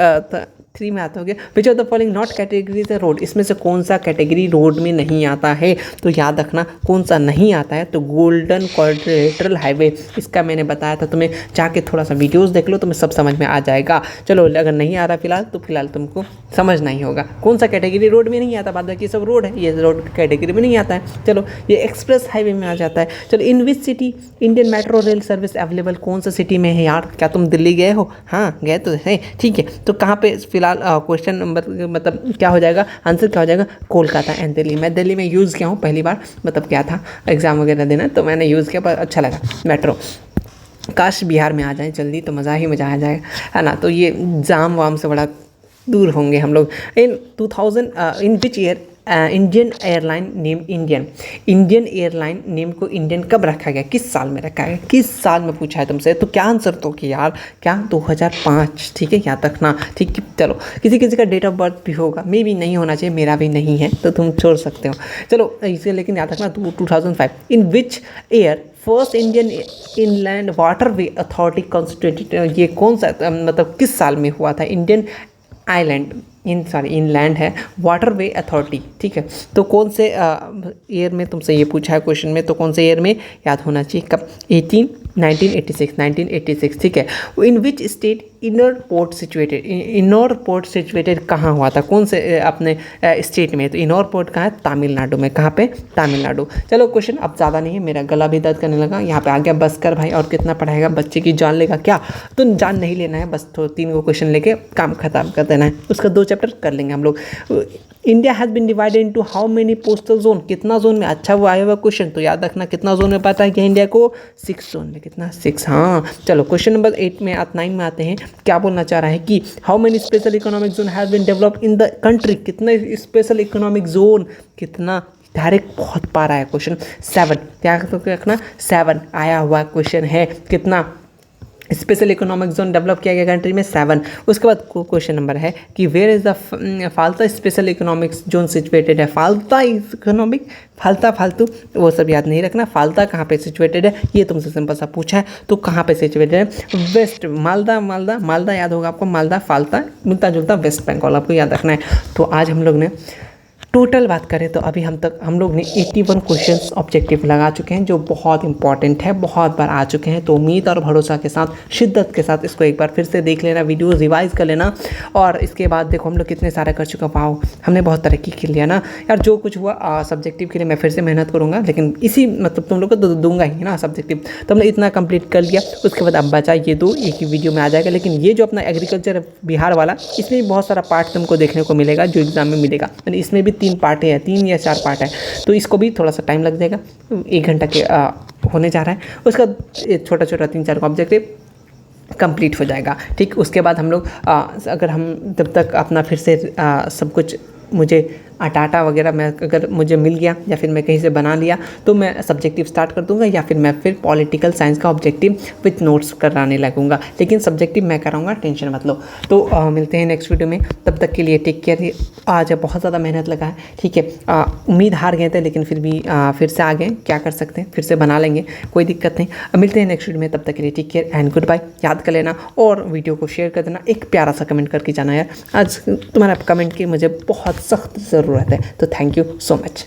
3 में आता होगा विच of the following not category the road, इसमें से कौन सा कैटेगरी रोड में नहीं आता है, तो याद रखना कौन सा नहीं आता है, तो गोल्डन क्वाड्रिलेटरल हाईवे, इसका मैंने बताया था तुम्हें, जाके थोड़ा सा वीडियोस देख लो तुम्हें सब समझ में आ जाएगा। चलो अगर नहीं आ रहा फिलहाल तो फिलहाल तुमको समझना ही होगा कौन सा कैटेगरी रोड में नहीं आता, बाद बाकी सब रोड है, ये रोड कैटेगरी में नहीं आता है। चलो ये एक्सप्रेस हाईवे में आ जाता है। चलो in which city Indian metro rail service available, कौन सा सिटी में है यार, क्या तुम दिल्ली गए हो, हाँ गए तो है, ठीक है, तो कहाँ पे फिलहाल क्वेश्चन नंबर मतलब क्या हो जाएगा, आंसर क्या हो जाएगा, कोलकाता एंड दिल्ली। मैं दिल्ली में यूज़ किया हूँ पहली बार, मतलब क्या था एग्ज़ाम वगैरह देना तो मैंने यूज़ किया, पर अच्छा लगा मेट्रो। काश बिहार में आ जाए जल्दी तो मज़ा ही मज़ा आ जाएगा, है ना, तो ये जाम वाम से बड़ा दूर होंगे हम लोग। In 2000 in which year Indian airline name Indian airline name को इंडियन कब रखा गया, किस साल में रखा गया, किस साल में पूछा है तुमसे, तो क्या आंसर तो कि यार क्या 2005, ठीक है, याद रखना, ठीक है। चलो किसी किसी का डेट ऑफ बर्थ भी होगा, मे भी नहीं होना चाहिए, मेरा भी नहीं है तो तुम छोड़ सकते हो, चलो इसे, लेकिन याद रखना 2005। In which year first Indian inland waterway authority constituted, ये कौन सा मतलब किस साल में हुआ था, इंडियन इनलैंड है वाटरवे अथॉरिटी, ठीक है, तो कौन से ईयर में तुमसे ये पूछा है क्वेश्चन में, तो कौन से ईयर में याद होना चाहिए, कब, 1986, ठीक है। In which state inner port situated कहाँ हुआ था, कौन से अपने स्टेट में, तो इनर पोर्ट कहाँ है, तमिलनाडु में, कहाँ पे, तमिलनाडु। चलो क्वेश्चन अब ज़्यादा नहीं है, मेरा गला भी दर्द करने लगा, यहाँ पे आ गया, बस कर भाई, और कितना पढ़ाएगा, बच्चे की जान लेगा क्या, तो जान नहीं लेना है, बस तो 3 को क्वेश्चन लेके काम खत्म कर देना है, उसका 2 चैप्टर कर लेंगे हम लोग। India has been divided into how many postal zone, कितना जोन में, अच्छा वो आया हुआ क्वेश्चन, तो याद रखना कितना जोन में पता है कि इंडिया को, 6 जोन में, कितना 6, हाँ। चलो क्वेश्चन नंबर 9 में आते हैं, क्या बोलना चाह रहा है कि how many special economic zone has been developed in the country, कितने स्पेशल इकोनॉमिक जोन, कितना, डायरेक्ट बहुत पारा है क्वेश्चन, 7, क्या रखना 7 आया हुआ क्वेश्चन है, कितना स्पेशल इकोनॉमिक जोन डेवलप किया गया कंट्री में, 7। उसके बाद क्वेश्चन नंबर है कि where is the Falta special economic zone situated है, फालतू वो सब याद नहीं रखना, फालता कहाँ पे सिचुएटेड है, ये तुमसे सिंपल सा पूछा है, तो कहाँ पे सिचुएटेड है, वेस्ट, मालदा याद होगा आपको, मालदा, फालता मिलता जुलता वेस्ट बंगाल, आपको याद रखना है। तो आज हम लोग ने टोटल बात करें तो अभी हम लोग ने 81 क्वेश्चंस ऑब्जेक्टिव लगा चुके हैं, जो बहुत इंपॉर्टेंट है, बहुत बार आ चुके हैं, तो उम्मीद और भरोसा के साथ, शिद्दत के साथ इसको एक बार फिर से देख लेना, वीडियो रिवाइज कर लेना, और इसके बाद देखो हम लोग कितने सारे कर चुके हैं, वाओ हमने बहुत तरक्की कर लिया ना यार। जो कुछ हुआ सब्जेक्टिव के लिए मैं फिर से मेहनत करूँगा, लेकिन इसी मतलब तुम लोग को तो दूंगा ही ना सब्जेक्टिव, तो हमने इतना कंप्लीट कर लिया। उसके बाद अब बचा ये 2, एक ही वीडियो में आ जाएगा, लेकिन ये जो अपना एग्रीकल्चर बिहार वाला, इसमें भी बहुत सारा पार्ट तुमको देखने को मिलेगा जो एग्जाम में मिलेगा, यानी इसमें भी 3 पार्ट है, 3 या 4 पार्ट है, तो इसको भी थोड़ा सा टाइम लग जाएगा, 1 घंटा के होने जा रहा है। उसका छोटा 3-4 ऑब्जेक्टिव कंप्लीट हो जाएगा, ठीक। उसके बाद हम लोग अगर हम जब तक अपना फिर से सब कुछ मुझे डाटा वगैरह मैं अगर मुझे मिल गया या फिर मैं कहीं से बना लिया तो मैं सब्जेक्टिव स्टार्ट कर दूंगा, या फिर मैं फिर पॉलिटिकल साइंस का ऑब्जेक्टिव विथ नोट्स कराने लगूंगा, लेकिन सब्जेक्टिव मैं कराऊंगा, टेंशन मत लो। तो मिलते हैं नेक्स्ट वीडियो में, तब तक के लिए टेक केयर। आज बहुत ज़्यादा मेहनत लगा है, ठीक है, उम्मीद हार गए थे लेकिन फिर भी फिर से आ गए, क्या कर सकते हैं, फिर से बना लेंगे, कोई दिक्कत नहीं। मिलते हैं नेक्स्ट वीडियो में, तब तक के लिए take care and goodbye. याद कर लेना और वीडियो को शेयर कर देना, एक प्यारा सा कमेंट करके जाना यार, आज तुम्हारा कमेंट की मुझे बहुत सख्त ज़रूरत है, तो थैंक यू सो मच।